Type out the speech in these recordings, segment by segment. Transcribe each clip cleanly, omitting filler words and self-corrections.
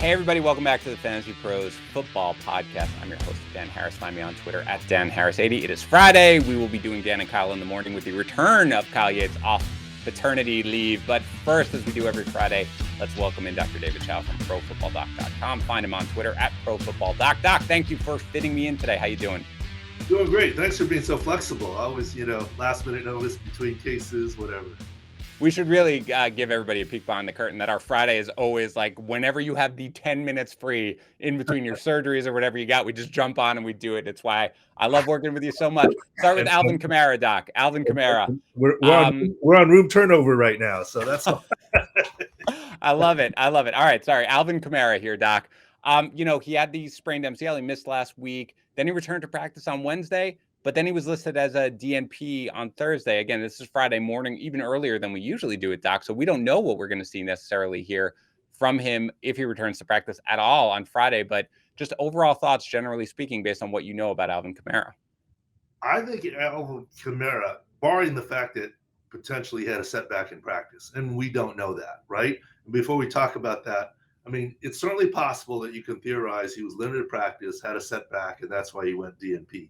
Hey, everybody. Welcome back to the Fantasy Pros Football Podcast. I'm your host, Dan Harris. Find me on Twitter at DanHarris80. It is Friday. We will be doing Dan and Kyle in the morning with the return of Kyle Yates off paternity leave. But first, as we do every Friday, let's welcome in Dr. David Chow from ProFootballDoc.com. Find him on Twitter at ProFootballDoc. Doc, thank you for fitting me in today. How you doing? Doing great. Thanks for being so flexible. Always, last minute notice between cases, whatever. We should really give everybody a peek behind the curtain that our Friday is always like whenever you have the 10 minutes free in between your surgeries or whatever you got, we just jump on and we do it. It's why I love working with you so much. Start with Alvin Kamara, Doc. Alvin Kamara. We're on room turnover right now, so that's all. I love it. All right, sorry. Alvin Kamara here, Doc. He had the sprained MCL. He missed last week. Then he returned to practice on Wednesday. But then he was listed as a DNP on Thursday. Again, this is Friday morning, even earlier than we usually do it, Doc. So we don't know what we're going to see necessarily here from him if he returns to practice at all on Friday. But just overall thoughts, generally speaking, based on what you know about Alvin Kamara. I think Alvin Kamara, barring the fact that potentially he had a setback in practice, and we don't know that, right? And before we talk about that, I mean, it's certainly possible that you can theorize he was limited practice, had a setback, and that's why he went DNP.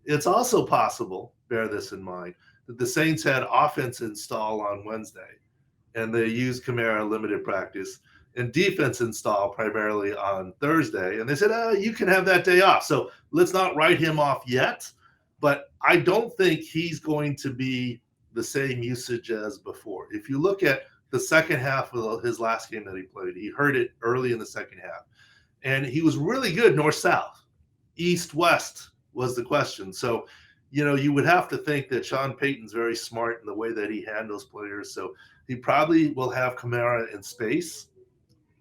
It's also possible, bear this in mind, that the Saints had offense install on Wednesday, and they used Kamara limited practice, and defense install primarily on Thursday. And they said, you can have that day off. So let's not write him off yet. But I don't think he's going to be the same usage as before. If you look at the second half of his last game that he played, he hurt it early in the second half. And he was really good north-south, east-west was the question. So, you would have to think that Sean Payton's very smart in the way that he handles players. So he probably will have Kamara in space,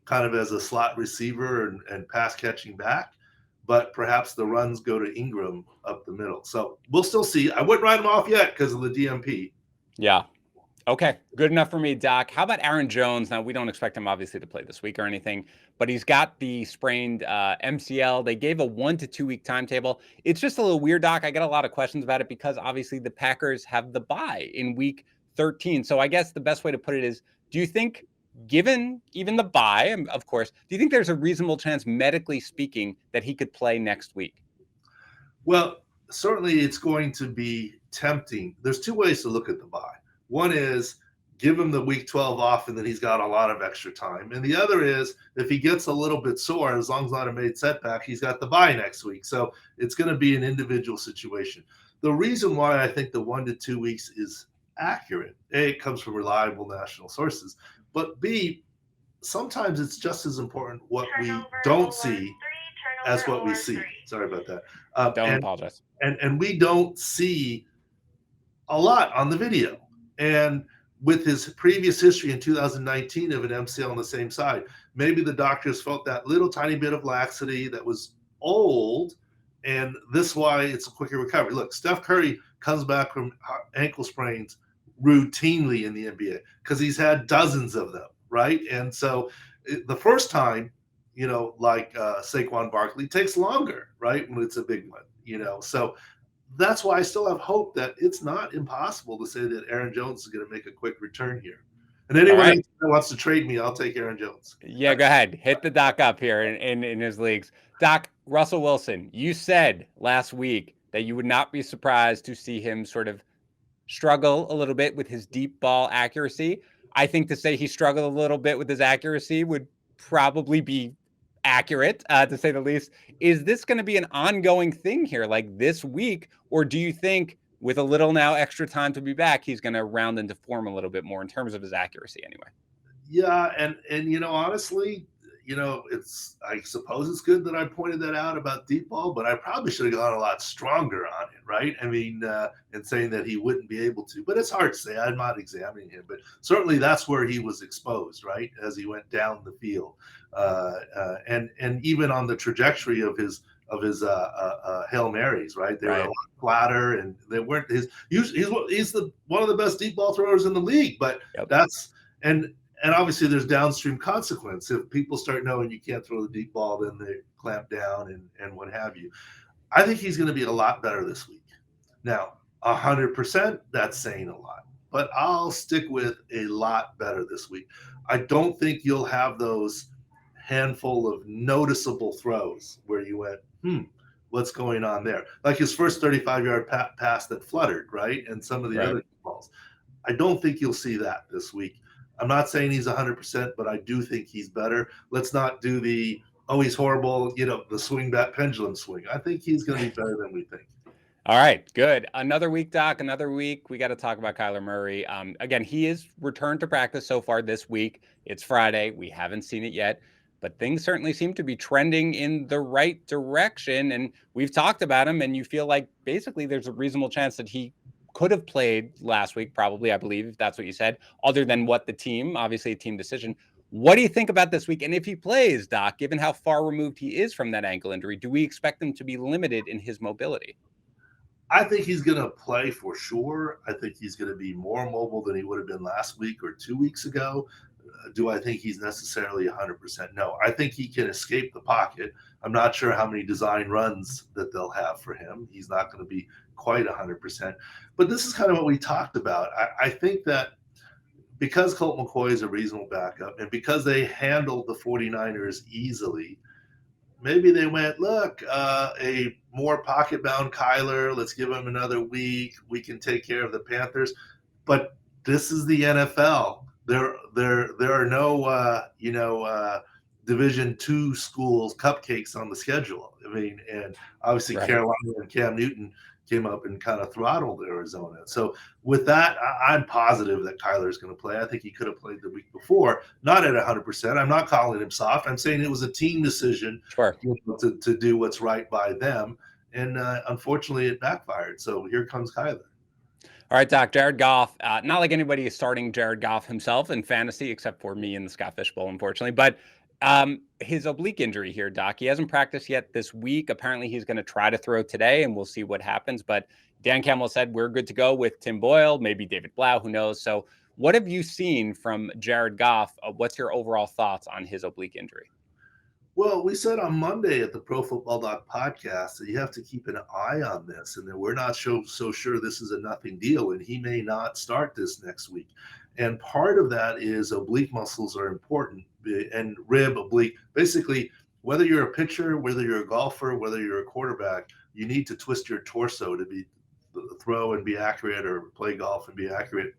kind of as a slot receiver and pass catching back. But perhaps the runs go to Ingram up the middle. So we'll still see. I wouldn't write him off yet because of the DMP. Yeah. Okay, good enough for me, Doc. How about Aaron Jones? Now, we don't expect him, obviously, to play this week or anything, but he's got the sprained MCL. They gave a 1 to 2 week timetable. It's just a little weird, Doc. I get a lot of questions about it because, obviously, the Packers have the bye in week 13. So I guess the best way to put it is, do you think, given even the bye, of course, do you think there's a reasonable chance, medically speaking, that he could play next week? Well, certainly it's going to be tempting. There's two ways to look at the bye. One is give him the week 12 off and then he's got a lot of extra time. And the other is if he gets a little bit sore, as long as not a made setback, he's got the bye next week. So it's going to be an individual situation. The reason why I think the 1 to 2 weeks is accurate, A, it comes from reliable national sources, but B, sometimes it's just as important what we don't see as what we see. Sorry about that. Don't apologize. And we don't see a lot on the video. And with his previous history in 2019 of an MCL on the same side, maybe the doctors felt that little tiny bit of laxity that was old, and this is why it's a quicker recovery. Look, Steph Curry comes back from ankle sprains routinely in the NBA because he's had dozens of them, right? And so the first time, like Saquon Barkley, takes longer, right, when it's a big one, So that's why I still have hope that it's not impossible to say that Aaron Jones is going to make a quick return here. And anyone that wants to trade me, I'll take Aaron Jones. Yeah, go ahead. Hit the Doc up here in his leagues. Doc, Russell Wilson, you said last week that you would not be surprised to see him sort of struggle a little bit with his deep ball accuracy. I think to say he struggled a little bit with his accuracy would probably be accurate, to say the least. Is this going to be an ongoing thing here, like this week, or do you think with a little now extra time to be back, he's going to round into form a little bit more in terms of his accuracy anyway? Yeah, and honestly, I suppose it's good that I pointed that out about deep ball, but I probably should have gone a lot stronger on it, right? I mean, and saying that he wouldn't be able to, but it's hard to say. I'm not examining him, but certainly that's where he was exposed, right, as he went down the field, and even on the trajectory of his Hail Marys, right? They were a lot flatter, and they weren't his. He's one of the best deep ball throwers in the league, but that's and obviously there's downstream consequence. If people start knowing you can't throw the deep ball, then they clamp down and what have you. I think he's going to be a lot better this week. Now, 100%, that's saying a lot, but I'll stick with a lot better this week. I don't think you'll have those handful of noticeable throws where you went, what's going on there? Like his first 35-yard pass that fluttered, right? And some of the other balls. I don't think you'll see that this week. I'm not saying he's 100%, but I do think he's better. Let's not do the, he's horrible, the swing back pendulum swing. I think he's going to be better than we think. All right, good. Another week, Doc, another week. We got to talk about Kyler Murray. Again, he is returned to practice so far this week. It's Friday. We haven't seen it yet, but things certainly seem to be trending in the right direction. And we've talked about him, and you feel like basically there's a reasonable chance that he could have played last week, probably, I believe that's what you said, other than what the team, obviously a team decision. What do you think about this week? And if he plays, Doc, given how far removed he is from that ankle injury, do we expect him to be limited in his mobility? I think he's going to play for sure. I think he's going to be more mobile than he would have been last week or 2 weeks ago. Do I think he's necessarily 100%? No. I think he can escape the pocket. I'm not sure how many design runs that they'll have for him. He's not going to be quite 100%. But this is kind of what we talked about. I think that because Colt McCoy is a reasonable backup and because they handled the 49ers easily, maybe they went, look, a more pocket-bound Kyler. Let's give him another week. We can take care of the Panthers. But this is the NFL. There are no Division II schools cupcakes on the schedule. I mean, and obviously Carolina and Cam Newton came up and kind of throttled Arizona. So with that, I'm positive that Kyler is going to play. I think he could have played the week before, not at 100%. I'm not calling him soft. I'm saying it was a team decision to do what's right by them. And unfortunately, it backfired. So here comes Kyler. All right, Doc, Jared Goff. Not like anybody is starting Jared Goff himself in fantasy, except for me in the Scott Fish Bowl, unfortunately. But his oblique injury here, Doc, he hasn't practiced yet this week. Apparently, he's going to try to throw today, and we'll see what happens. But Dan Campbell said we're good to go with Tim Boyle, maybe David Blau, who knows. So what have you seen from Jared Goff? What's your overall thoughts on his oblique injury? Well, we said on Monday at the Pro Football Doc podcast that you have to keep an eye on this, and that we're not so sure this is a nothing deal, and he may not start this next week. And part of that is oblique muscles are important, and rib, oblique. Basically, whether you're a pitcher, whether you're a golfer, whether you're a quarterback, you need to twist your torso to be throw and be accurate, or play golf and be accurate.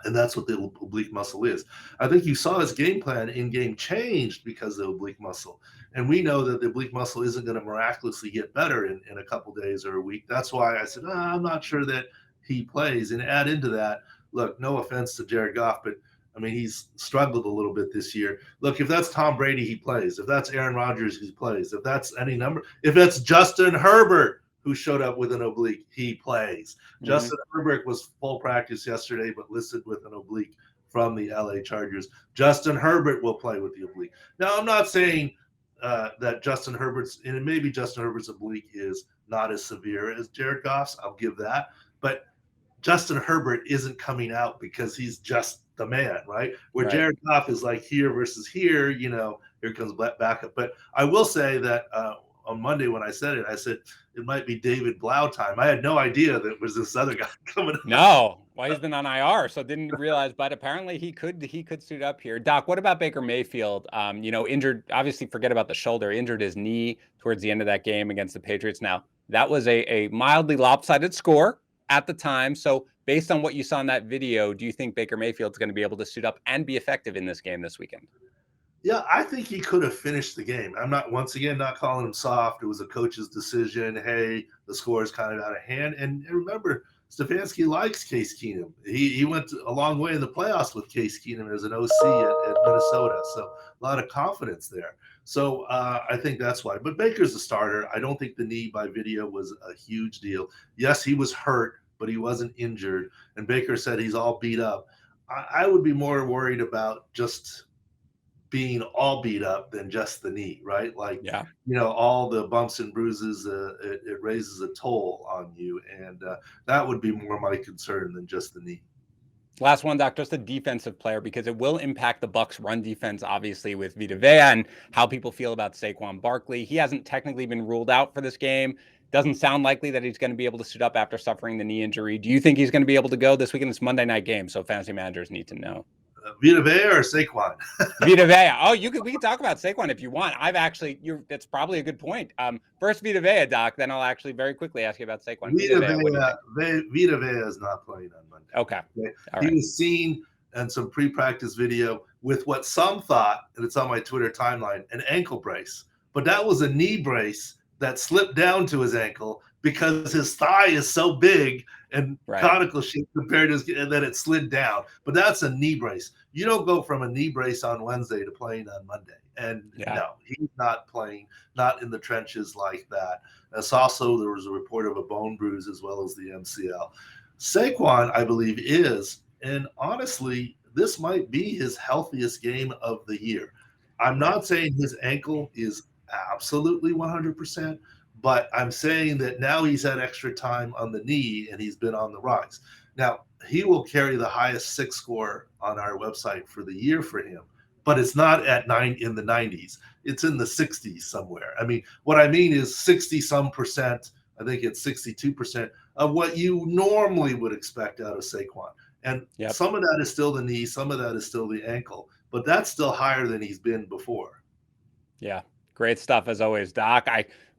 And that's what the oblique muscle is. I think you saw his game plan in game changed because of the oblique muscle. And we know that the oblique muscle isn't going to miraculously get better in a couple days or a week. That's why I said, I'm not sure that he plays. And add into that, look, no offense to Jared Goff, but I mean, he's struggled a little bit this year. Look, if that's Tom Brady, he plays. If that's Aaron Rodgers, he plays. If that's any number, if that's Justin Herbert, who showed up with an oblique, he plays. Mm-hmm. Justin Herbert was full practice yesterday, but listed with an oblique from the LA Chargers. Justin Herbert will play with the oblique. Now, I'm not saying that Justin Herbert's, and maybe Justin Herbert's oblique is not as severe as Jared Goff's. I'll give that. But Justin Herbert isn't coming out because he's just the man, right? Where Jared Goff is like here versus here, here comes backup. But I will say that on Monday when I said it, I said it might be David Blau time. I had no idea that it was this other guy coming up. No, well, he's been on IR, so didn't realize. But apparently he could suit up here. Doc, what about Baker Mayfield? Injured. Obviously, forget about the shoulder. Injured his knee towards the end of that game against the Patriots. Now that was a mildly lopsided score at the time. So based on what you saw in that video, do you think Baker Mayfield's going to be able to suit up and be effective in this game this weekend? Yeah, I think he could have finished the game. I'm not calling him soft. It was a coach's decision. Hey, the score is kind of out of hand. And remember, Stefanski likes Case Keenum. He went a long way in the playoffs with Case Keenum as an OC at Minnesota. So a lot of confidence there. So I think that's why. But Baker's the starter. I don't think the knee by video was a huge deal. Yes, he was hurt, but he wasn't injured. And Baker said he's all beat up. I would be more worried about just being all beat up than just the knee, right? Like, all the bumps and bruises, it raises a toll on you. And that would be more my concern than just the knee. Last one, Doc, just a defensive player, because it will impact the Bucs run defense, obviously, with Vita Vea and how people feel about Saquon Barkley. He hasn't technically been ruled out for this game. Doesn't sound likely that he's going to be able to suit up after suffering the knee injury. Do you think he's going to be able to go this weekend? It's Monday night game, so fantasy managers need to know. Vita Vea or Saquon? Vita Vea. Oh, we can talk about Saquon if you want. That's probably a good point. First Vita Vea, Doc, then I'll actually very quickly ask you about Saquon. Vita Vea is not playing on Monday. Okay. He was seen in some pre-practice video with what some thought, and it's on my Twitter timeline, an ankle brace. But that was a knee brace that slipped down to his ankle because his thigh is so big and conical shape compared to his, and then it slid down. But that's a knee brace. You don't go from a knee brace on Wednesday to playing on Monday. And no, he's not playing, not in the trenches like that. As also, there was a report of a bone bruise as well as the MCL. Saquon, I believe, is, and honestly, this might be his healthiest game of the year. I'm not saying his ankle is absolutely 100%, but I'm saying that now he's had extra time on the knee and he's been on the rise. Now, he will carry the highest 6 score on our website for the year for him, but it's not at 9 in the 90s. It's in the 60s somewhere. I mean, what I mean is 60-some percent, I think it's 62% of what you normally would expect out of Saquon. And some of that is still the knee, some of that is still the ankle, but that's still higher than he's been before. Yeah, great stuff as always, Doc.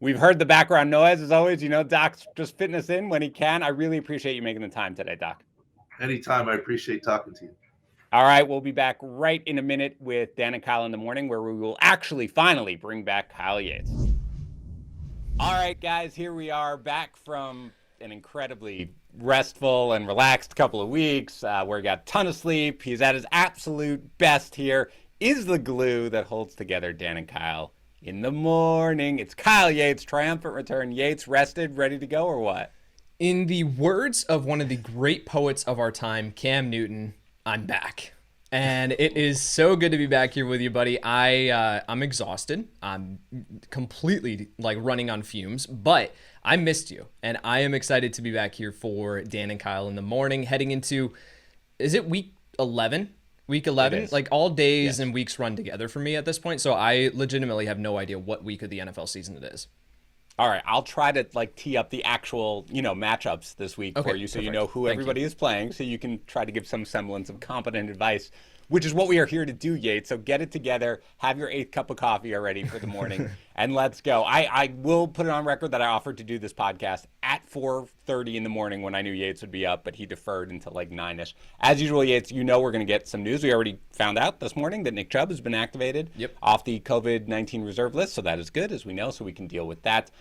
We've heard the background noise as always. You know, Doc's just fitting us in when he can. I really appreciate you making the time today, Doc. Anytime. I appreciate talking to you. All right, we'll be back right in a minute with Dan and Kyle in the morning, where we will actually finally bring back Kyle Yates. All right, guys, here we are back from an incredibly restful and relaxed couple of weeks where he got a ton of sleep. He's at his absolute best here. Is the glue that holds together Dan and Kyle in the morning. It's Kyle Yates, triumphant return. Yates, rested, ready to go, or what? In the words of one of the great poets of our time, Cam Newton, I'm back. And it is so good to be back here with you, buddy. I'm exhausted. I'm completely running on fumes, but I missed you. And I am excited to be back here for Dan and Kyle in the morning, heading into, is it week 11? Week 11? Like all days and weeks run together for me at this point. So I legitimately have no idea what week of the NFL season it is. All right, I'll try to tee up the actual, matchups this week for you so you know who everybody is playing, so you can try to give some semblance of competent advice, which is what we are here to do, Yates. So get it together, have your 8th cup of coffee already for the morning, and let's go. I will put it on record that I offered to do this podcast at 4:30 in the morning when I knew Yates would be up, but he deferred until 9-ish. As usual, Yates, we're going to get some news. We already found out this morning that Nick Chubb has been activated off the COVID-19 reserve list, so that is good, as we know, so we can deal with that.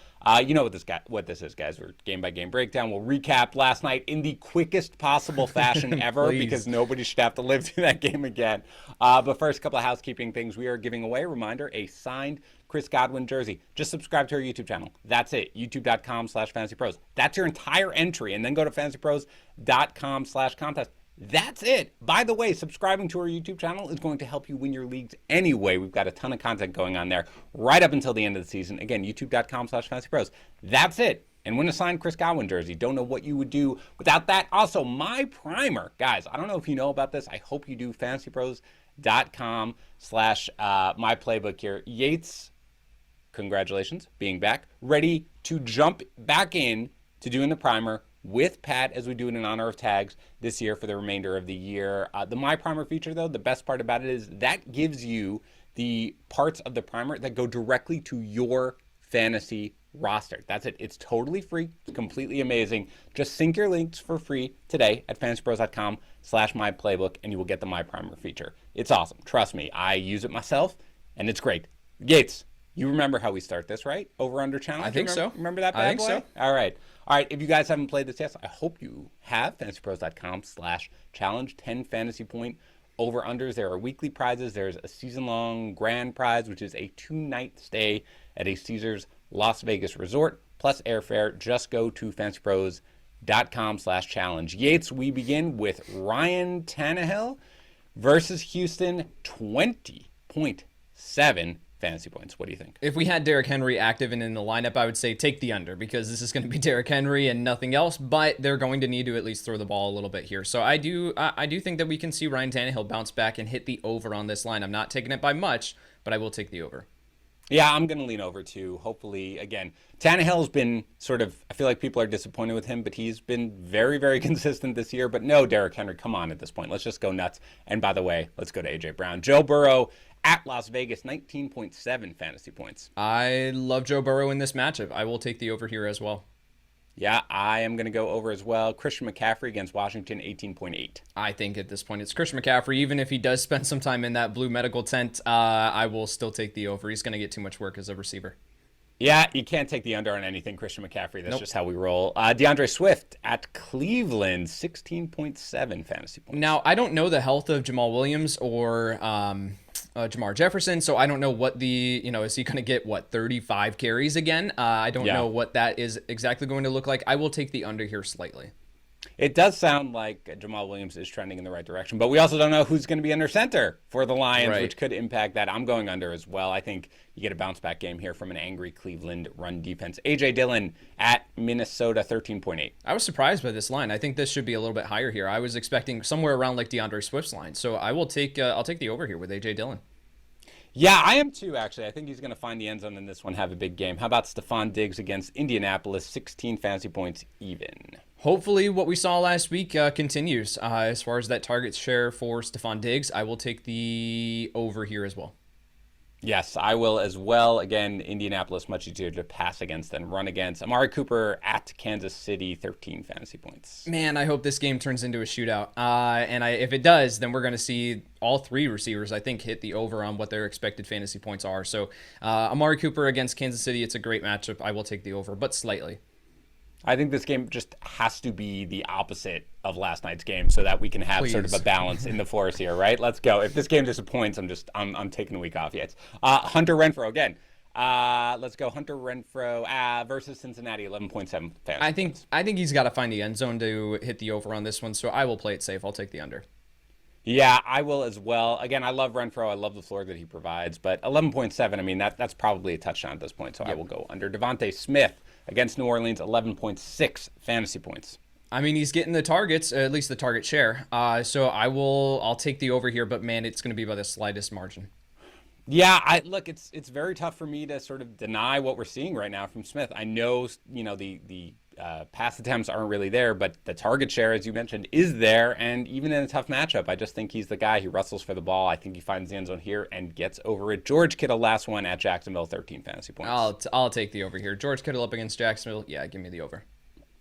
You know what this is, guys. We're game-by-game breakdown. We'll recap last night in the quickest possible fashion ever because nobody should have to live through that game again. But first, a couple of housekeeping things. We are giving away, reminder, a signed Chris Godwin jersey. Just subscribe to our YouTube channel. That's it. YouTube.com/FantasyPros. That's your entire entry. And then go to FantasyPros.com/contest. That's it. By the way, subscribing to our YouTube channel is going to help you win your leagues anyway. We've got a ton of content going on there right up until the end of the season. Again, YouTube.com/FantasyPros. That's it. And win a signed Chris Godwin jersey. Don't know what you would do without that. Also, my primer. Guys, I don't know if you know about this. I hope you do. FantasyPros.com/myplaybook here. Yates, congratulations, being back. Ready to jump back in to doing the primer with Pat as we do it in honor of tags this year for the remainder of the year. The My Primer feature, though, the best part about it is that gives you the parts of the primer that go directly to your fantasy roster. That's it. It's totally free. It's completely amazing. Just sync your links for free today at fantasypros.com/myplaybook and you will get the My Primer feature. It's awesome. Trust me. I use it myself and it's great. Yates, you remember how we start this, right? Over under challenge? I think so. Remember that bad I think boy? so. All right. If you guys haven't played this yet, I hope you have. FantasyPros.com/challenge. 10 fantasy point over-unders. There are weekly prizes. There's a season-long grand prize, which is a 2-night stay at a Caesars Las Vegas resort, plus airfare. Just go to FantasyPros.com/challenge. Yates, we begin with Ryan Tannehill versus Houston, 20.7 fantasy points. What do you think? If we had Derrick Henry active and in the lineup, I would say take the under because this is going to be Derrick Henry and nothing else, but they're going to need to at least throw the ball a little bit here. So I do think that we can see Ryan Tannehill bounce back and hit the over on this line. I'm not taking it by much, but I will take the over. Yeah, I'm going to lean over to hopefully, again, Tannehill's been sort of, I feel like people are disappointed with him, but he's been very, very consistent this year. But no, Derrick Henry, come on at this point. Let's just go nuts. And by the way, let's go to A.J. Brown. Joe Burrow at Las Vegas, 19.7 fantasy points. I love Joe Burrow in this matchup. I will take the over here as well. Yeah, I am going to go over as well. Christian McCaffrey against Washington, 18.8. I think at this point it's Christian McCaffrey. Even if he does spend some time in that blue medical tent, I will still take the over. He's going to get too much work as a receiver. Yeah, you can't take the under on anything Christian McCaffrey. That's Nope. just how we roll. DeAndre Swift at Cleveland, 16.7 fantasy points. Now, I don't know the health of Jamal Williams or Jamar Jefferson, so I don't know what is he going to get, 35 carries again? I don't know what that is exactly going to look like. I will take the under here slightly. It does sound like Jamal Williams is trending in the right direction, but we also don't know who's going to be under center for the Lions, Right. which could impact that. I'm going under as well. I think you get a bounce back game here from an angry Cleveland run defense. A.J. Dillon at Minnesota, 13.8. I was surprised by this line. I think this should be a little bit higher here. I was expecting somewhere around like DeAndre Swift's line, so I will take I'll take the over here with A.J. Dillon. Yeah, I am too, actually. I think he's going to find the end zone in this one, have a big game. How about Stephon Diggs against Indianapolis, 16 fantasy points even? Hopefully what we saw last week continues. As far as that target share for Stephon Diggs, I will take the over here as well. Yes, I will as well. Again, Indianapolis, much easier to pass against than run against. Amari Cooper at Kansas City, 13 fantasy points. Man, I hope this game turns into a shootout. If it does, then we're going to see all three receivers, I think, hit the over on what their expected fantasy points are. So Amari Cooper against Kansas City, it's a great matchup. I will take the over, but slightly. I think this game just has to be the opposite of last night's game so that we can have sort of a balance in the force here, right? Let's go. If this game disappoints, I'm taking a week off yet. Hunter Renfrow again. Let's go. Hunter Renfrow versus Cincinnati, 11.7 fantasy. I think he's got to find the end zone to hit the over on this one, so I will play it safe. I'll take the under. Yeah, I will as well. Again, I love Renfrow. I love the floor that he provides, but 11.7, I mean, that's probably a touchdown at this point, so I will go under. DeVonta Smith against New Orleans, 11.6 fantasy points. I mean, he's getting the targets, at least the target share. So I'll take the over here, but man, it's going to be by the slightest margin. Yeah, look, it's very tough for me to sort of deny what we're seeing right now from Smith. I know, the pass attempts aren't really there, but the target share, as you mentioned, is there. And even in a tough matchup, I just think he's the guy who wrestles for the ball. I think he finds the end zone here and gets over it. George Kittle, last one at Jacksonville, 13 fantasy points. I'll take the over here. George Kittle up against Jacksonville. Yeah, give me the over.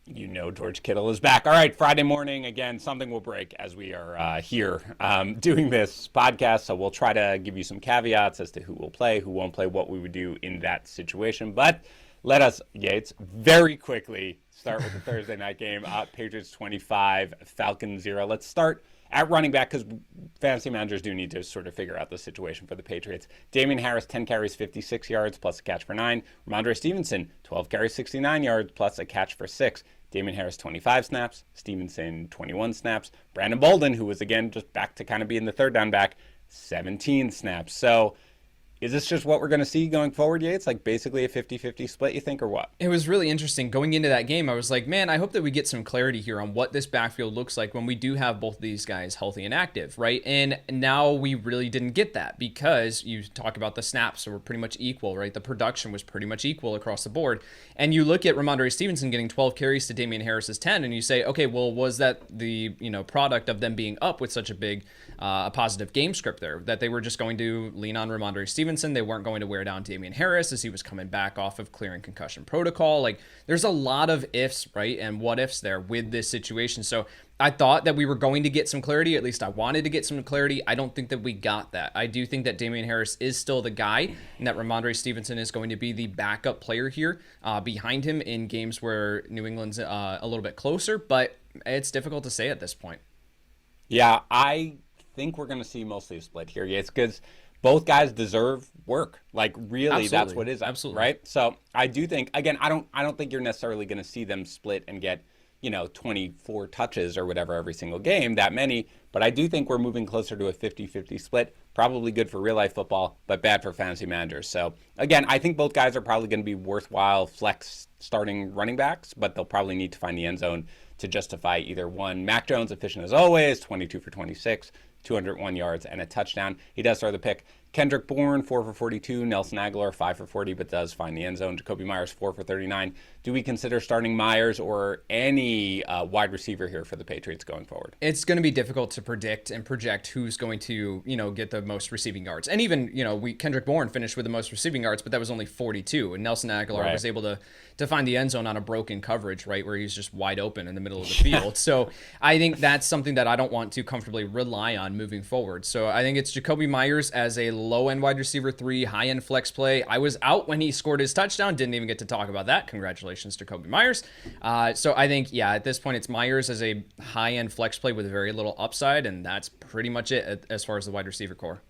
You know George Kittle is back. All right, Friday morning, again, something will break as we are here doing this podcast. So we'll try to give you some caveats as to who will play, who won't play, what we would do in that situation. But let us, Yates, very quickly start with the Thursday night game. Patriots 25, Falcons 0. Let's start at running back because fantasy managers do need to sort of figure out the situation for the Patriots. Damien Harris, 10 carries, 56 yards, plus a catch for 9. Rhamondre Stevenson, 12 carries, 69 yards, plus a catch for 6. Damien Harris, 25 snaps. Stevenson, 21 snaps. Brandon Bolden, who was, again, just back to kind of being the third down back, 17 snaps. So is this just what we're going to see going forward, Yates? Like basically a 50-50 split, you think, or what? It was really interesting. Going into that game, I was like, man, I hope that we get some clarity here on what this backfield looks like when we do have both of these guys healthy and active, right? And now we really didn't get that because you talk about the snaps were pretty much equal, right? The production was pretty much equal across the board. And you look at Rhamondre Stevenson getting 12 carries to Damien Harris's 10, and you say, okay, well, was that the product of them being up with such a big a positive game script there, that they were just going to lean on Rhamondre Stevenson? They weren't going to wear down Damien Harris as he was coming back off of clearing concussion protocol. Like, there's a lot of ifs, right, and what ifs there with this situation. So I thought that we were going to get some clarity. At least I wanted to get some clarity. I don't think that we got that. I do think that Damien Harris is still the guy and that Rhamondre Stevenson is going to be the backup player here behind him in games where New England's a little bit closer, but it's difficult to say at this point. Yeah, I think we're going to see mostly a split here. Yeah, it's because both guys deserve work. Like, really, Absolutely. that's what it is. Absolutely. Right? So I do think, again, I don't think you're necessarily going to see them split and get 24 touches or whatever every single game, that many. But I do think we're moving closer to a 50-50 split. Probably good for real life football, but bad for fantasy managers. So again, I think both guys are probably going to be worthwhile flex starting running backs, but they'll probably need to find the end zone to justify either one. Mac Jones, efficient as always, 22 for 26, 201 yards and a touchdown. He does throw the pick. Kendrick Bourne, 4 for 42. Nelson Aguilar, 5 for 40, but does find the end zone. Jakobi Meyers, 4 for 39. Do we consider starting Meyers or any wide receiver here for the Patriots going forward? It's going to be difficult to predict and project who's going to, get the most receiving yards. And even, Kendrick Bourne finished with the most receiving yards, but that was only 42. And Nelson Aguilar was able to find the end zone on a broken coverage, right, where he's just wide open in the middle of the field. So I think that's something that I don't want to comfortably rely on moving forward. So I think it's Jakobi Meyers as a low-end wide receiver 3, high-end flex play. I was out when he scored his touchdown. Didn't even get to talk about that. Congratulations to Jakobi Meyers. So I think, at this point, it's Meyers as a high-end flex play with very little upside, and that's pretty much it as far as the wide receiver core.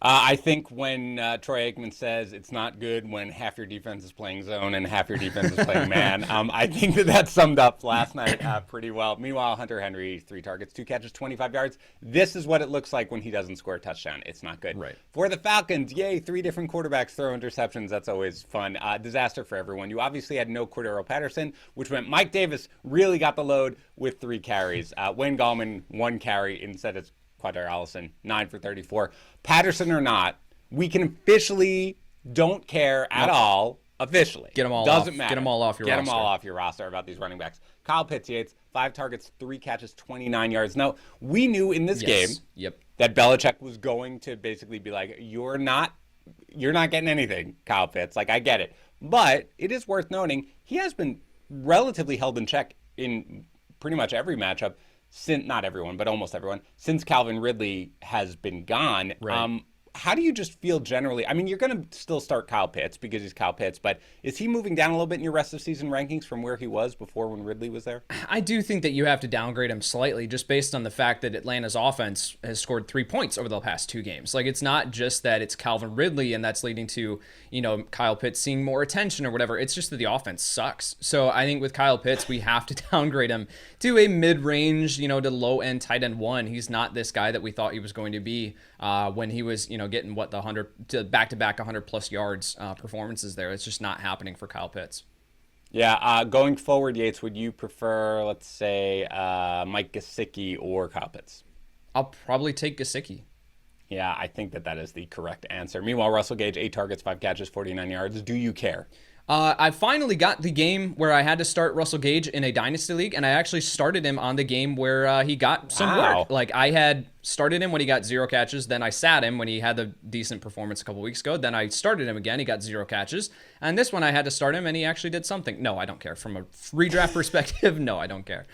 I think when Troy Aikman says it's not good when half your defense is playing zone and half your defense is playing man, I think that summed up last night pretty well. Meanwhile, Hunter Henry, 3 targets, 2 catches, 25 yards. This is what it looks like when he doesn't score a touchdown. It's not good. Right. For the Falcons, yay, 3 different quarterbacks throw interceptions. That's always fun. Disaster for everyone. You obviously had no Cordero Patterson, which meant Mike Davis really got the load with 3 carries. Wayne Gallman, 1 carry instead of Quadar Allison, 9 for 34. Patterson or not, we can officially don't care at all. Officially. Get them all Doesn't off. matter. Get them all off your roster. Get them all off your roster about these running backs. Kyle Pitts, Yates, 5 targets, 3 catches, 29 yards. Now, we knew in this game that Belichick was going to basically be like, you're not getting anything, Kyle Pitts. Like, I get it. But it is worth noting, he has been relatively held in check in pretty much every matchup. Not everyone, but almost everyone, since Calvin Ridley has been gone. Right. How do you just feel generally? I mean, you're going to still start Kyle Pitts because he's Kyle Pitts, but is he moving down a little bit in your rest of season rankings from where he was before when Ridley was there? I do think that you have to downgrade him slightly just based on the fact that Atlanta's offense has scored 3 points over the past 2 games. Like, it's not just that it's Calvin Ridley and that's leading to, Kyle Pitts seeing more attention or whatever. It's just that the offense sucks. So I think with Kyle Pitts, we have to downgrade him to a mid-range, to low-end tight end 1. He's not this guy that we thought he was going to be when he was, getting the 100 to back-to-back 100+ yards performances there. It's just not happening for Kyle Pitts. Yeah, going forward, Yates, would you prefer, let's say, Mike Gesicki or Kyle Pitts? I'll probably take Gesicki. Yeah, I think that is the correct answer. Meanwhile, Russell Gage, 8 targets, 5 catches, 49 yards. Do you care? I finally got the game where I had to start Russell Gage in a Dynasty League, and I actually started him on the game where he got some work. Like, I had started him when he got 0 catches, then I sat him when he had the decent performance a couple weeks ago, then I started him again, he got 0 catches, and this one I had to start him, and he actually did something. No, I don't care. From a redraft perspective, no, I don't care.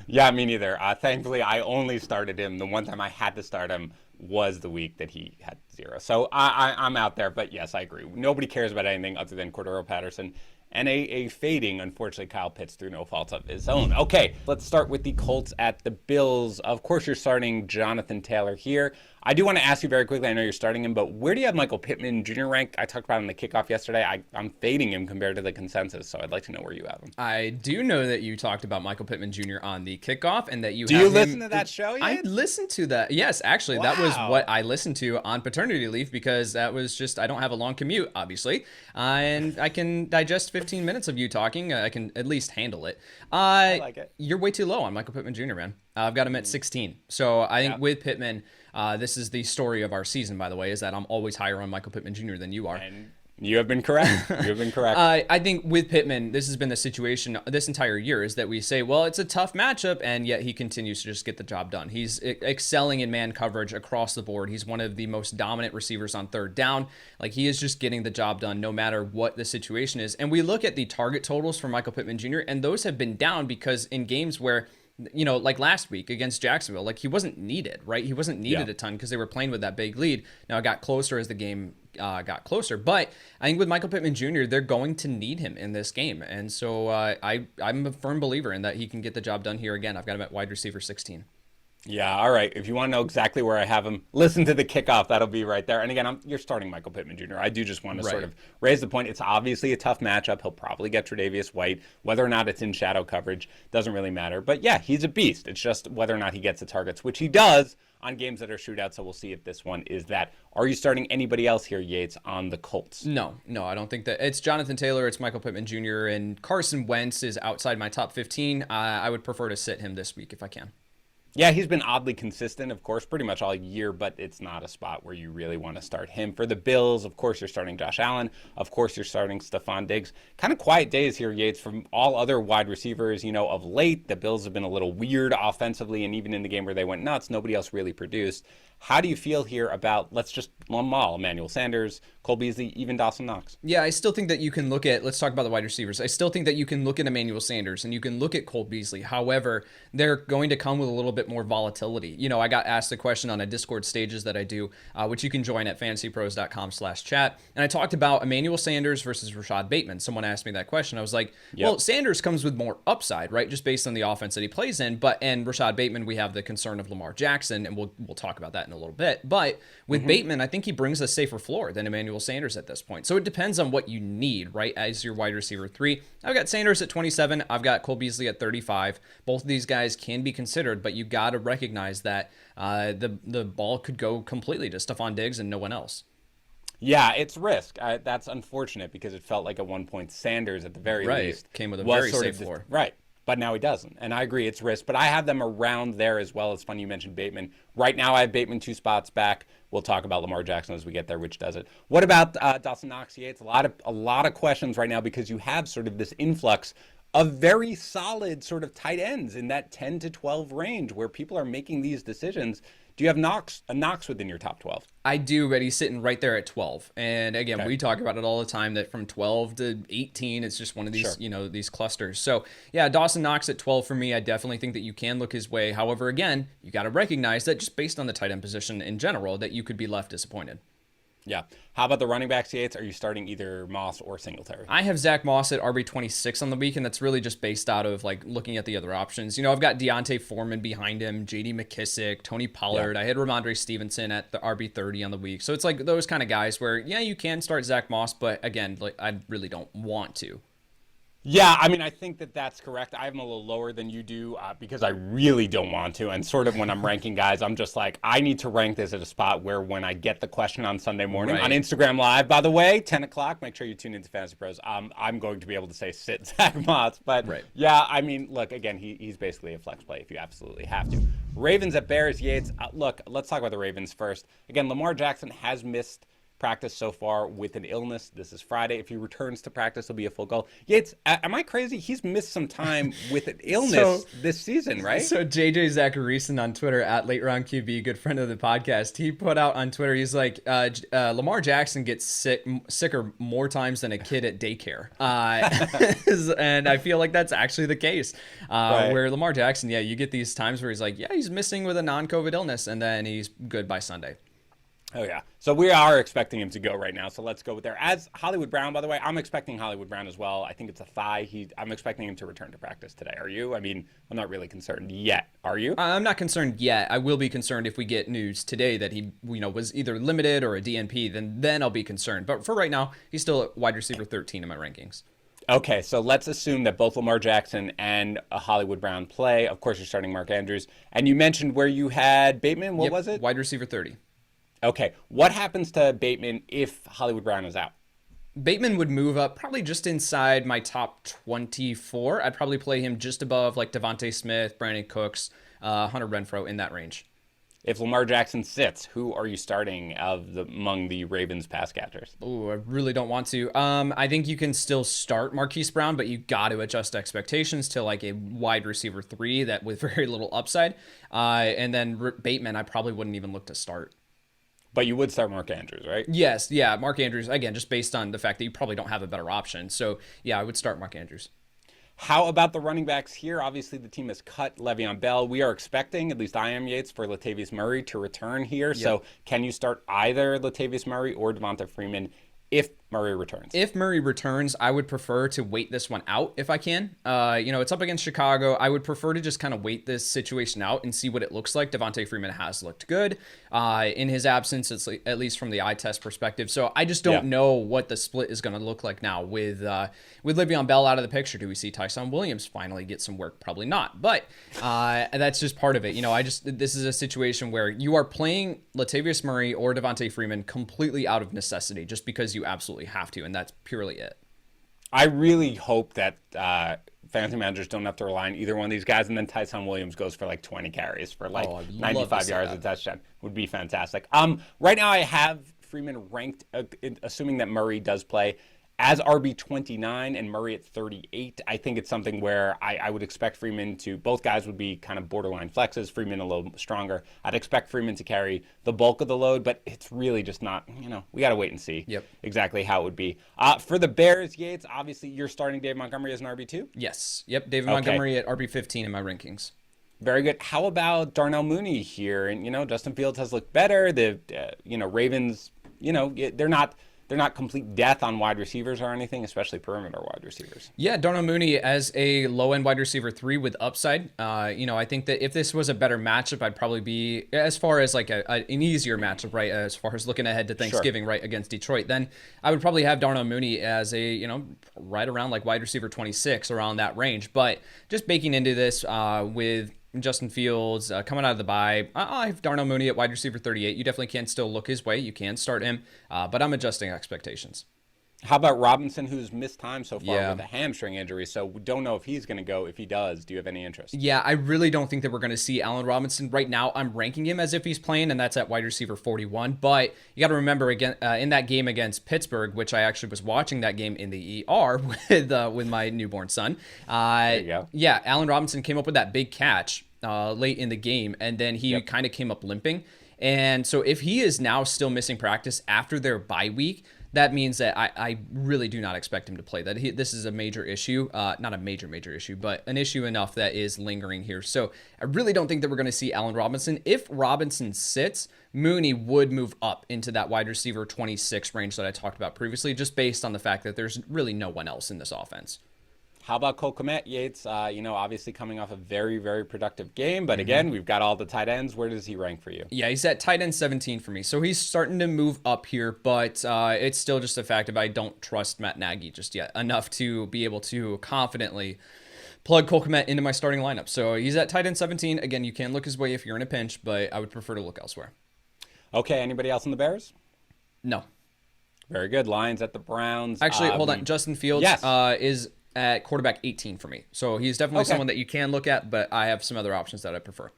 Yeah, me neither. Thankfully, I only started him. The one time I had to start him was the week that he had 0. So I'm out there, but yes, I agree. Nobody cares about anything other than Cordero Patterson and a fading, unfortunately, Kyle Pitts through no fault of his own. Okay, let's start with the Colts at the Bills. Of course, you're starting Jonathan Taylor here. I do want to ask you very quickly, I know you're starting him, but where do you have Michael Pittman Jr. ranked? I talked about him in the kickoff yesterday. I'm fading him compared to the consensus, so I'd like to know where you have him. I do know that you talked about Michael Pittman Jr. on the kickoff and that you Do you listen to that show yet? I listened to that. Yes, actually, that was what I listened to on paternity leave because that was just, I don't have a long commute, obviously, and I can digest 15 minutes of you talking. I can at least handle it. I like it. You're way too low on Michael Pittman Jr., man. I've got him at 16. So I think with Pittman, this is the story of our season, by the way, is that I'm always higher on Michael Pittman Jr. than you are. And you have been correct. You have been correct. I think with Pittman, this has been the situation this entire year is that we say, well, it's a tough matchup, and yet he continues to just get the job done. He's excelling in man coverage across the board. He's one of the most dominant receivers on third down. Like, he is just getting the job done no matter what the situation is. And we look at the target totals for Michael Pittman Jr., and those have been down because in games where, like last week against Jacksonville, like, he wasn't needed, right? He wasn't needed a ton because they were playing with that big lead. Now it got closer as the game got closer, but I think with Michael Pittman Jr., they're going to need him in this game. And so I'm a firm believer in that he can get the job done here again. I've got him at wide receiver 16. Yeah, all right. If you want to know exactly where I have him, listen to the kickoff. That'll be right there. And again, you're starting Michael Pittman Jr. I do just want to sort of raise the point. It's obviously a tough matchup. He'll probably get Tre'Davious White. Whether or not it's in shadow coverage doesn't really matter. But yeah, he's a beast. It's just whether or not he gets the targets, which he does on games that are shootouts. So we'll see if this one is that. Are you starting anybody else here, Yates, on the Colts? No, I don't think that. It's Jonathan Taylor, it's Michael Pittman Jr., and Carson Wentz is outside my top 15. I would prefer to sit him this week if I can. Yeah, he's been oddly consistent, of course, pretty much all year, but it's not a spot where you really want to start him. For the Bills, of course, you're starting Josh Allen. Of course, you're starting Stephon Diggs. Kind of quiet days here, Yates, from all other wide receivers. Of late, the Bills have been a little weird offensively, and even in the game where they went nuts, nobody else really produced. How do you feel here about, let's just lump them all, Emmanuel Sanders, Cole Beasley, even Dawson Knox? Yeah, I still think that you can look at, let's talk about the wide receivers. I still think that you can look at Emmanuel Sanders and you can look at Cole Beasley. However, they're going to come with a little bit more volatility. I got asked a question on a Discord stages that I do, which you can join at fantasypros.com/chat. And I talked about Emmanuel Sanders versus Rashod Bateman. Someone asked me that question. I was like, well, Sanders comes with more upside, right? Just based on the offense that he plays in. And Rashod Bateman, we have the concern of Lamar Jackson, and we'll talk about that in a little bit. But with Bateman, I think he brings a safer floor than Emmanuel Sanders at this point. So it depends on what you need, right, as your wide receiver 3. I've got Sanders at 27. I've got Cole Beasley at 35. Both of these guys can be considered, but you got to recognize that the ball could go completely to Stephon Diggs and no one else. Yeah, it's risk. That's unfortunate because it felt like at one point Sanders, at the very least, came with a very safe floor. Right. But now he doesn't. And I agree, it's risk. But I have them around there as well. It's funny you mentioned Bateman. Right now I have Bateman 2 spots back. We'll talk about Lamar Jackson as we get there, which does it. What about Dawson Knox? Yeah, it's a lot of questions right now because you have sort of this influx of very solid sort of tight ends in that 10 to 12 range where people are making these decisions. Do you have a Knox within your top 12? I do, but he's sitting right there at 12. And again, we talk about it all the time that from 12 to 18, it's just one of these, these clusters. So yeah, Dawson Knox at 12 for me. I definitely think that you can look his way. However, again, you got to recognize that just based on the tight end position in general, that you could be left disappointed. Yeah. How about the running backs, Yates? Are you starting either Moss or Singletary? I have Zach Moss at RB26 on the week, and that's really just based out of looking at the other options. I've got Deontay Foreman behind him, J.D. McKissick, Tony Pollard. I had Rhamondre Stevenson at the RB30 on the week. So it's like those kind of guys where, yeah, you can start Zach Moss, but again, I really don't want to. Yeah, I mean, I think that's correct. I have them a little lower than you do because I really don't want to. And sort of when I'm ranking guys, I'm just like, I need to rank this at a spot where when I get the question on Sunday morning on Instagram Live, by the way, 10 o'clock, make sure you tune into Fantasy Pros. I'm going to be able to say sit Zach Moss. But yeah, I mean, look, again, he's basically a flex play if you absolutely have to. Ravens at Bears, Yates. Look, let's talk about the Ravens first. Again, Lamar Jackson has missed practice so far with an illness. This is Friday. If he returns to practice, he'll be a full goal. Yates, am I crazy? He's missed some time with an illness this season, right? So JJ Zacharyson on Twitter at Late Round QB, good friend of the podcast, he put out on Twitter, he's like, Lamar Jackson gets sicker more times than a kid at daycare. And I feel like that's actually the case. Where Lamar Jackson, you get these times where he's like, he's missing with a non-COVID illness, and then he's good by Sunday. Oh, yeah. So we are expecting him to go right now. So let's go with there. As Hollywood Brown, by the way, I'm expecting Hollywood Brown as well. I think it's a thigh. I'm expecting him to return to practice today. Are you? I mean, I'm not really concerned yet. Are you? I'm not concerned yet. I will be concerned if we get news today that he, was either limited or a DNP. Then I'll be concerned. But for right now, he's still at wide receiver 13 in my rankings. Okay, so let's assume that both Lamar Jackson and Hollywood Brown play. Of course, you're starting Mark Andrews. And you mentioned where you had Bateman. What was it? Wide receiver 30. Okay, what happens to Bateman if Hollywood Brown is out? Bateman would move up probably just inside my top 24. I'd probably play him just above DeVonta Smith, Brandon Cooks, Hunter Renfrow in that range. If Lamar Jackson sits, who are you starting among the Ravens pass catchers? Oh, I really don't want to. I think you can still start Marquise Brown, but you got to adjust expectations to a wide receiver 3 that with very little upside. And then Bateman, I probably wouldn't even look to start. But you would start Mark Andrews, right? Yes, yeah, Mark Andrews, again, just based on the fact that you probably don't have a better option. So, yeah, I would start Mark Andrews. How about the running backs here? Obviously, the team has cut Le'Veon Bell. We are expecting, at least I am, Yates, for Latavius Murray to return here. Yep. So can you start either Latavius Murray or Devonta Freeman if Murray returns? If Murray returns, I would prefer to wait this one out if I can. It's up against Chicago. I would prefer to just kind of wait this situation out and see what it looks like. Devonta Freeman has looked good in his absence, at least from the eye test perspective. So I just don't know what the split is going to look like now with Le'Veon Bell out of the picture. Do we see Tyson Williams finally get some work? Probably not. But that's just part of it. This is a situation where you are playing Latavius Murray or Devonta Freeman completely out of necessity just because you absolutely have to, and that's purely it. I really hope that fantasy managers don't have to rely on either one of these guys, and then Tyson Williams goes for like 20 carries for like 95 yards a touchdown. Would be fantastic. Right now I have Freeman ranked, assuming that Murray does play, as RB29 and Murray at 38. I think it's something where I would expect Freeman to, both guys would be kind of borderline flexes, Freeman a little stronger. I'd expect Freeman to carry the bulk of the load, but it's really just not, we got to wait and see exactly how it would be. For the Bears, Yates, obviously you're starting Dave Montgomery as an RB2? Yes. Yep, David Montgomery at RB15 in my rankings. Very good. How about Darnell Mooney here? And, Justin Fields has looked better. The, Ravens, they're not complete death on wide receivers or anything, especially perimeter wide receivers. Yeah, Darnell Mooney as a low-end wide receiver 3 with upside. I think that if this was a better matchup, I'd probably be, as far as like an easier matchup, right, as far as looking ahead to Thanksgiving, right, against Detroit, then I would probably have Darnell Mooney as a, right around like wide receiver 26, around that range. But just baking into this with Justin Fields coming out of the bye, I have Darnell Mooney at wide receiver 38. You definitely can still look his way. You can start him, but I'm adjusting expectations. How about Robinson, who's missed time so far with a hamstring injury? So we don't know if he's going to go. If he does, do you have any interest? Yeah, I really don't think that we're going to see Allen Robinson. Right now, I'm ranking him as if he's playing, and that's at wide receiver 41. But you got to remember, again, in that game against Pittsburgh, which I actually was watching that game in the ER with my newborn son. There you go. Yeah, Allen Robinson came up with that big catch late in the game, and then he kind of came up limping. And so if he is now still missing practice after their bye week, that means that I really do not expect him to play. This is a major issue, not a major issue, but an issue enough that is lingering here. So I really don't think that we're going to see Allen Robinson. If Robinson sits, Mooney would move up into that wide receiver 26 range that I talked about previously, just based on the fact that there's really no one else in this offense. How about Kmet, Yates? Obviously coming off a very, very productive game. But again, we've got all the tight ends. Where does he rank for you? Yeah, he's at tight end 17 for me. So he's starting to move up here, but it's still just a fact of I don't trust Matt Nagy just yet enough to be able to confidently plug Kmet into my starting lineup. So he's at tight end 17. Again, you can look his way if you're in a pinch, but I would prefer to look elsewhere. Okay, anybody else in the Bears? No. Very good. Lions at the Browns. Actually, hold on. Justin Fields is at quarterback 18 for me. So he's definitely someone that you can look at, but I have some other options that I prefer.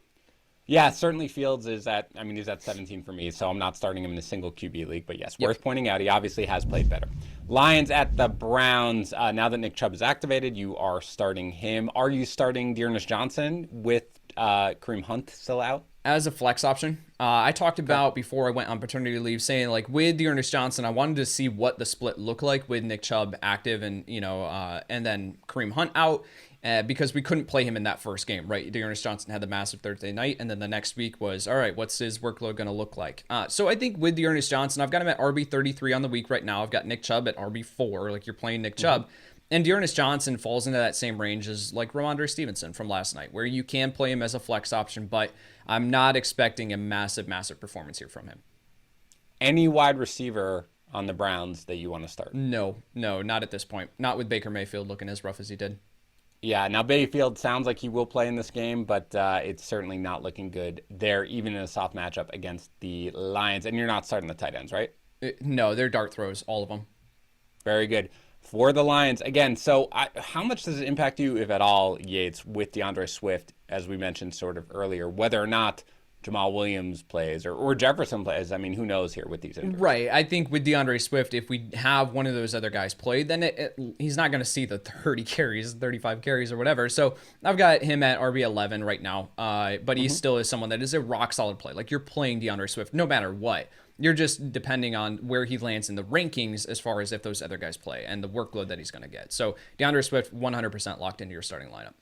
Yeah, certainly Fields is he's at 17 for me, so I'm not starting him in a single QB league. But yes, worth pointing out, he obviously has played better. Lions at the Browns. Now that Nick Chubb is activated, you are starting him. Are you starting Dearness Johnson with Kareem Hunt still out? As a flex option. I talked about before I went on paternity leave saying like with Dearness Johnson, I wanted to see what the split looked like with Nick Chubb active and, and then Kareem Hunt out because we couldn't play him in that first game, right? Dearness Johnson had the massive Thursday night, and then the next week was, all right, what's his workload going to look like? So I think with Dearness Johnson, I've got him at RB33 on the week right now. I've got Nick Chubb at RB4, like you're playing Nick Chubb. And Dearness Johnson falls into that same range as like Rhamondre Stevenson from last night, where you can play him as a flex option, but I'm not expecting a massive performance here from him. Any wide receiver on the Browns that you want to start? No, not at this point. Not with Baker Mayfield looking as rough as he did. Yeah, now Mayfield sounds like he will play in this game, but it's certainly not looking good there, even in a soft matchup against the Lions. And you're not starting the tight ends, right? No, they're dart throws, all of them. Very good. For the Lions, again, so how much does it impact you, if at all, Yates, with DeAndre Swift, as we mentioned sort of earlier, whether or not Jamal Williams plays or Jefferson plays? I mean, who knows here with these injuries? Right. I think with DeAndre Swift, if we have one of those other guys play, then he's not going to see the 30 carries, 35 carries or whatever. So I've got him at RB11 right now, but he still is someone that is a rock-solid play. Like, you're playing DeAndre Swift no matter what. You're just depending on where he lands in the rankings as far as if those other guys play and the workload that he's going to get. So DeAndre Swift, 100% locked into your starting lineup.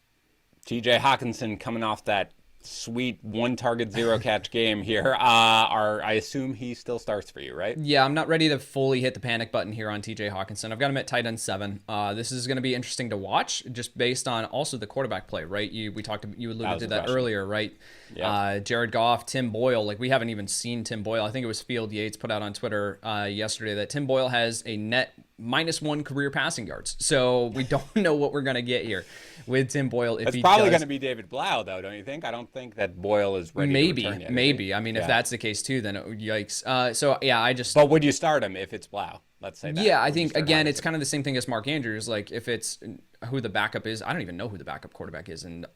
TJ Hockenson coming off that sweet 1 target 0 catch game here. I assume he still starts for you, right? Yeah, I'm not ready to fully hit the panic button here on TJ Hockenson. I've got him at tight end 7. This is going to be interesting to watch just based on also the quarterback play, right? You alluded to that earlier, right? Yeah. Jared Goff, Tim Boyle, like we haven't even seen Tim Boyle. I think it was Field Yates put out on Twitter yesterday that Tim Boyle has a net -1 career passing yards. So we don't know what we're going to get here with Tim Boyle. It's probably going to be David Blau, though, don't you think? I don't think that Boyle is ready to return yet. Maybe. I mean, if that's the case, too, then yikes. So, yeah, But would you start him if it's Blau? Let's say that. Yeah, Or I do you think, start again, it's Hockenson? kind of the same thing as Mark Andrews. Like, if it's who the backup is, I don't even know who the backup quarterback is in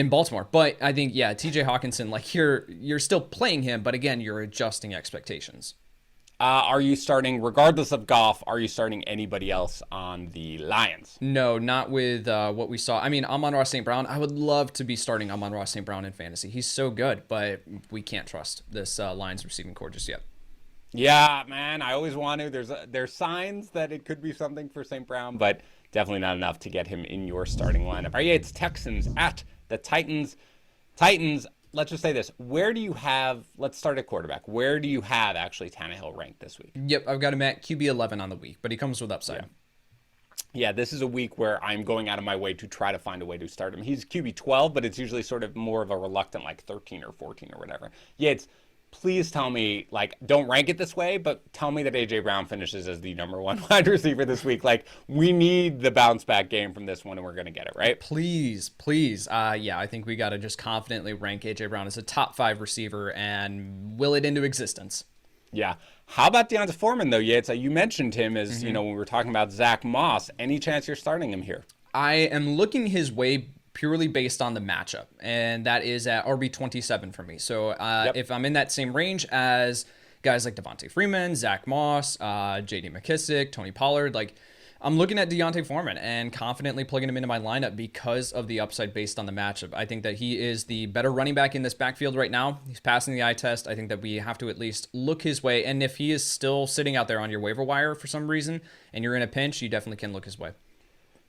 Baltimore. But I think, yeah, TJ Hockenson, like, you're still playing him, but again, you're adjusting expectations. Are you starting, regardless of Goff, are you starting anybody else on the Lions? No, not with what we saw. I mean, Amon-Ra St. Brown, I would love to be starting Amon-Ra St. Brown in fantasy. He's so good, but we can't trust this Lions receiving core just yet. Yeah, man, I always want to. There's signs that it could be something for St. Brown, but definitely not enough to get him in your starting lineup. All right, it's Texans at the Titans. Titans, let's just say this. Where do you have, let's start at quarterback. Where do you have actually Tannehill ranked this week? Yep, I've got him at QB 11 on the week, but he comes with upside. Yeah, this is a week where I'm going out of my way to try to find a way to start him. He's QB 12, but it's usually sort of more of a reluctant, like 13 or 14 or whatever. Yeah, please tell me, like, don't rank it this way, but tell me that A.J. Brown finishes as the number one wide receiver this week. Like, we need the bounce back game from this one, and we're going to get it, right? Please, please. Yeah, I think we got to just confidently rank A.J. Brown as a top 5 receiver and will it into existence. Yeah. How about DeVonta Foreman, though, Yates? You mentioned him as, when we were talking about Zach Moss. Any chance you're starting him here? I am looking his way purely based on the matchup, and that is at RB 27 for me. So if I'm in that same range as guys like Devontae Freeman, Zach Moss, J.D. McKissick, Tony Pollard, like, I'm looking at Deontay Foreman and confidently plugging him into my lineup because of the upside based on the matchup. I think that he is the better running back in this backfield right now. He's passing the eye test. I think that we have to at least look his way, and if he is still sitting out there on your waiver wire for some reason and you're in a pinch, you definitely can look his way.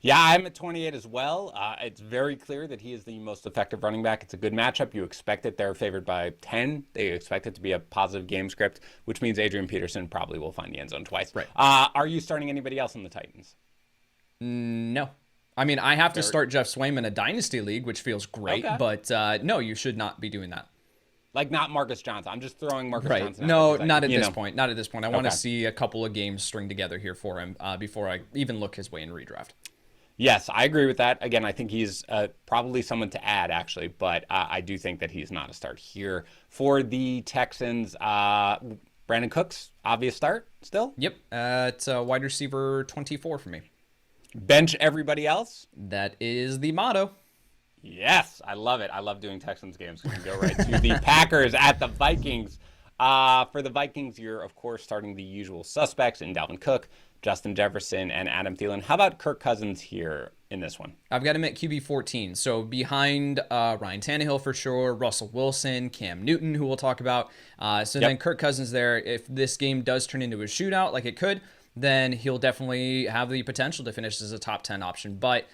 Yeah, I'm at 28 as well. It's very clear that he is the most effective running back. It's a good matchup. You expect it. They're favored by 10. They expect it to be a positive game script, which means Adrian Peterson probably will find the end zone twice. Right. Are you starting anybody else in the Titans? No. I mean, I have to start Jeff Swaim in a dynasty league, which feels great, but no, you should not be doing that. Like, not Marcus Johnson. I'm just throwing Marcus Johnson out. No, there not at this point. Not at this point. I want to Okay. see a couple of games string together here for him before I even look his way in redraft. Yes, I agree with that. Again, I think he's probably someone to add, actually, but I do think that he's not a start here. For the Texans, Brandon Cooks, obvious start still? Yep, it's wide receiver 24 for me. Bench everybody else? That is the motto. Yes, I love it. I love doing Texans games. We can go right to the Packers at the Vikings. For the Vikings, you're, of course, starting the usual suspects in Dalvin Cook, Justin Jefferson, and Adam Thielen. How about Kirk Cousins here in this one? I've got him at QB 14. So behind Ryan Tannehill for sure, Russell Wilson, Cam Newton, who we'll talk about. Then Kirk Cousins there. If this game does turn into a shootout like it could, then he'll definitely have the potential to finish as a top 10 option. But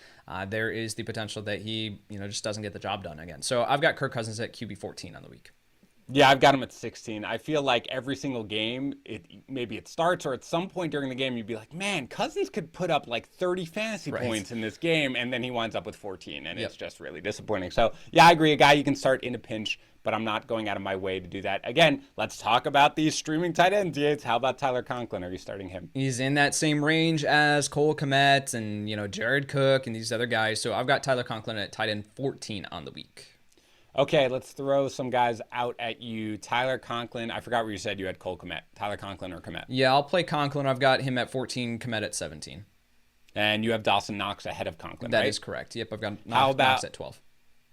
there is the potential that he just doesn't get the job done again. So I've got Kirk Cousins at QB 14 on the week. Yeah, I've got him at 16. I feel like every single game, maybe it starts or at some point during the game, you'd be like, man, Cousins could put up like 30 fantasy points in this game, and then he winds up with 14, and it's just really disappointing. So, yeah, I agree. A guy you can start in a pinch, but I'm not going out of my way to do that. Again, let's talk about these streaming tight ends, Yates. How about Tyler Conklin? Are you starting him? He's in that same range as Cole Kmet and, Jared Cook and these other guys. So I've got Tyler Conklin at tight end 14 on the week. Okay, let's throw some guys out at you. Tyler Conklin. I forgot where you said you had Cole Kmet. Tyler Conklin or Kmet? Yeah, I'll play Conklin. I've got him at 14, Kmet at 17. And you have Dawson Knox ahead of Conklin, That right? is correct. Yep, I've got Knox at 12.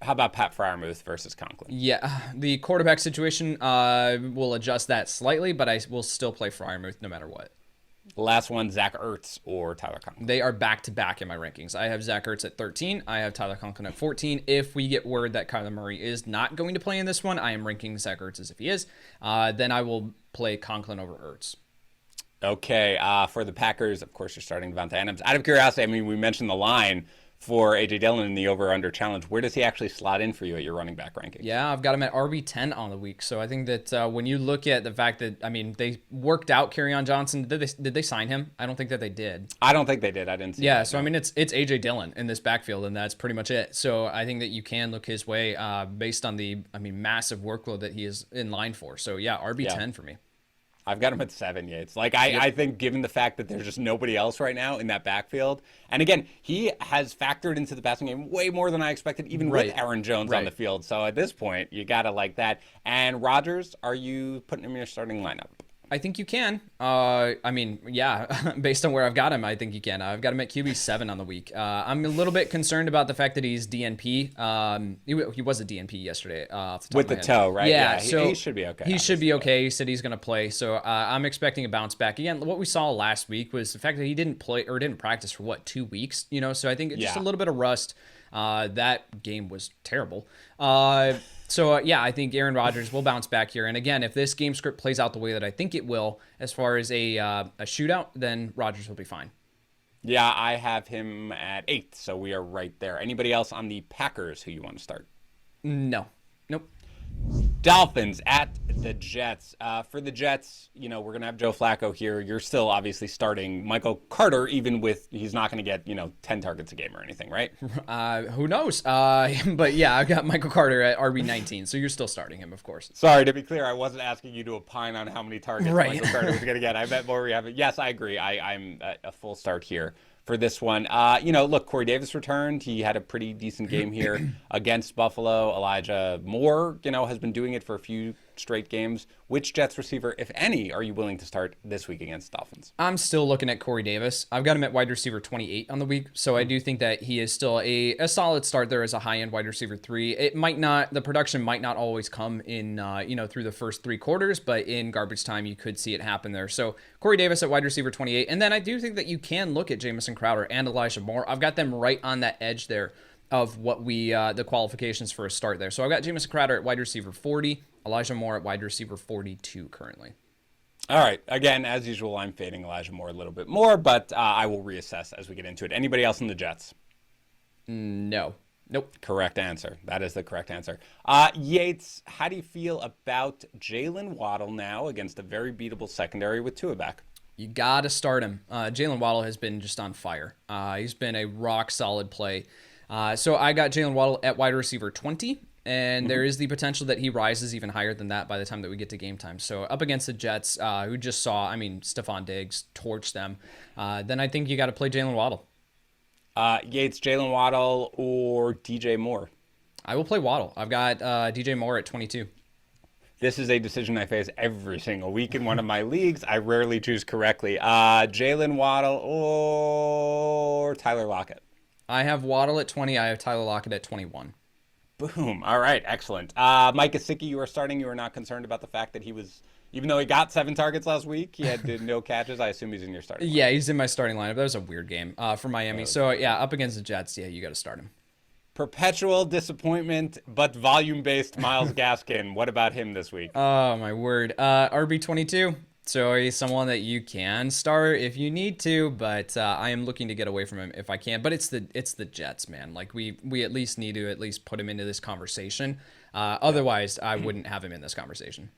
How about Pat Freiermuth versus Conklin? Yeah, the quarterback situation will adjust that slightly, but I will still play Freiermuth no matter what. Last one, Zach Ertz or Tyler Conklin? They are back-to-back in my rankings. I have Zach Ertz at 13. I have Tyler Conklin at 14. If we get word that Kyler Murray is not going to play in this one, I am ranking Zach Ertz as if he is. Then I will play Conklin over Ertz. Okay, for the Packers, of course, you're starting Devontae Adams. Out of curiosity, I mean, we mentioned the line for A.J. Dillon in the over-under challenge. Where does he actually slot in for you at your running back ranking? Yeah, I've got him at RB10 on the week. So I think that when you look at the fact that, I mean, they worked out Kerryon Johnson. Did they sign him? I don't think that they did. I don't think they did. I didn't see Yeah, that, so no. I mean, it's A.J. Dillon in this backfield, and that's pretty much it. So I think that you can look his way based on the, massive workload that he is in line for. So yeah, RB10 for me. I've got him at 7, Yates. Like, I think given the fact that there's just nobody else right now in that backfield, and again, he has factored into the passing game way more than I expected, even with Aaron Jones on the field. So at this point, you got to like that. And Rodgers, are you putting him in your starting lineup? I think you can. I mean, yeah, based on where I've got him, I think you can. I've got him at QB7 on the week. I'm a little bit concerned about the fact that he's DNP. He was a DNP yesterday. Off the top With of the my head. toe, right? Yeah, so he should be okay. He should be okay. He said he's going to play. So I'm expecting a bounce back. Again, what we saw last week was the fact that he didn't play or didn't practice for 2 weeks, so I think just a little bit of rust. That game was terrible. I think Aaron Rodgers will bounce back here. And again, if this game script plays out the way that I think it will, as far as a shootout, then Rodgers will be fine. Yeah, I have him at 8th, so we are right there. Anybody else on the Packers who you want to start? No. Nope. Dolphins at the Jets. For the Jets, we're going to have Joe Flacco here. You're still obviously starting Michael Carter, even with he's not going to get, 10 targets a game or anything, right? Who knows? But yeah, I've got Michael Carter at RB19, so you're still starting him, of course. Sorry, to be clear, I wasn't asking you to opine on how many targets right. Michael Carter was going to get. I bet more we have. Yes, I agree. I'm a full start here for this one. Look, Corey Davis returned. He had a pretty decent game here against Buffalo. Elijah Moore, has been doing it for a few straight games. Which Jets receiver, if any, are you willing to start this week against Dolphins? I'm still looking at Corey Davis. I've got him at wide receiver 28 on the week, so I do think that he is still a solid start there as a high-end wide receiver 3. The production might not always come in, through the first 3 quarters, but in garbage time, you could see it happen there. So Corey Davis at wide receiver 28, and then I do think that you can look at Jamison Crowder and Elijah Moore. I've got them right on that edge there of what the qualifications for a start there. So I've got Jamison Crowder at wide receiver 40, Elijah Moore at wide receiver 42 currently. All right. Again, as usual, I'm fading Elijah Moore a little bit more, but I will reassess as we get into it. Anybody else in the Jets? No. Nope. Correct answer. That is the correct answer. Yates, how do you feel about Jaylen Waddle now against a very beatable secondary with Tua back? You got to start him. Jaylen Waddle has been just on fire. He's been a rock-solid play. So I got Jaylen Waddle at wide receiver 20, and there is the potential that he rises even higher than that by the time that we get to game time. So up against the Jets, who just saw, Stephon Diggs torch them, then I think you got to play Jaylen Waddle. Yates, Jaylen Waddle, or DJ Moore? I will play Waddle. I've got DJ Moore at 22. This is a decision I face every single week in one of my leagues. I rarely choose correctly. Jaylen Waddle or Tyler Lockett? I have Waddle at 20. I have Tyler Lockett at 21. Boom. All right. Excellent. Mike Gesicki, you are starting. You are not concerned about the fact that he was, even though he got 7 targets last week, he had no catches. I assume he's in your starting lineup. Yeah, he's in my starting lineup. That was a weird game for Miami. So, yeah, up against the Jets, yeah, you got to start him. Perpetual disappointment, but volume-based Myles Gaskin. What about him this week? Oh, my word. RB22. So he's someone that you can start if you need to, but I am looking to get away from him if I can. But it's the Jets, man. Like we at least need to at least put him into this conversation. Otherwise, I wouldn't have him in this conversation.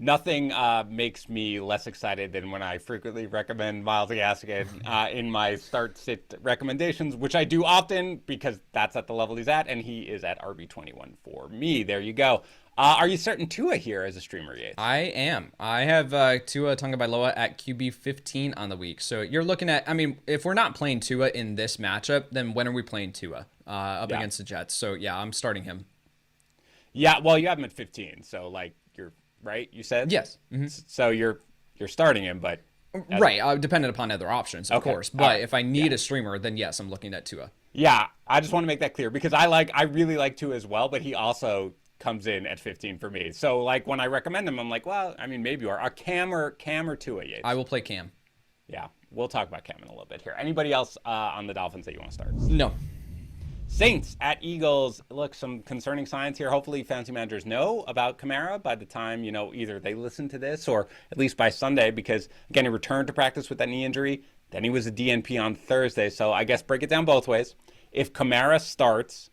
Nothing makes me less excited than when I frequently recommend Myles Gaskin in my start-sit recommendations, which I do often because that's at the level he's at, and he is at RB21 for me. There you go. Are you starting Tua here as a streamer, Yates? I am. I have Tua Tagovailoa at QB 15 on the week. So you're looking at, if we're not playing Tua in this matchup, then when are we playing Tua against the Jets? So yeah, I'm starting him. Yeah, well, you have him at 15, so you're right. You said yes. So you're starting him, but right, dependent upon other options, of course. But if I need a streamer, then yes, I'm looking at Tua. Yeah, I just want to make that clear because I really like Tua as well, but he also comes in at 15 for me. So when I recommend him, I'm like, well, maybe you are a Cam or Tua, Yates. I will play Cam. Yeah, we'll talk about Cam in a little bit here. Anybody else on the Dolphins that you want to start? No. Saints at Eagles. Look, some concerning signs here. Hopefully fantasy managers know about Kamara by the time, either they listen to this or at least by Sunday, because again, he returned to practice with that knee injury. Then he was a DNP on Thursday. So I guess break it down both ways. If Kamara starts,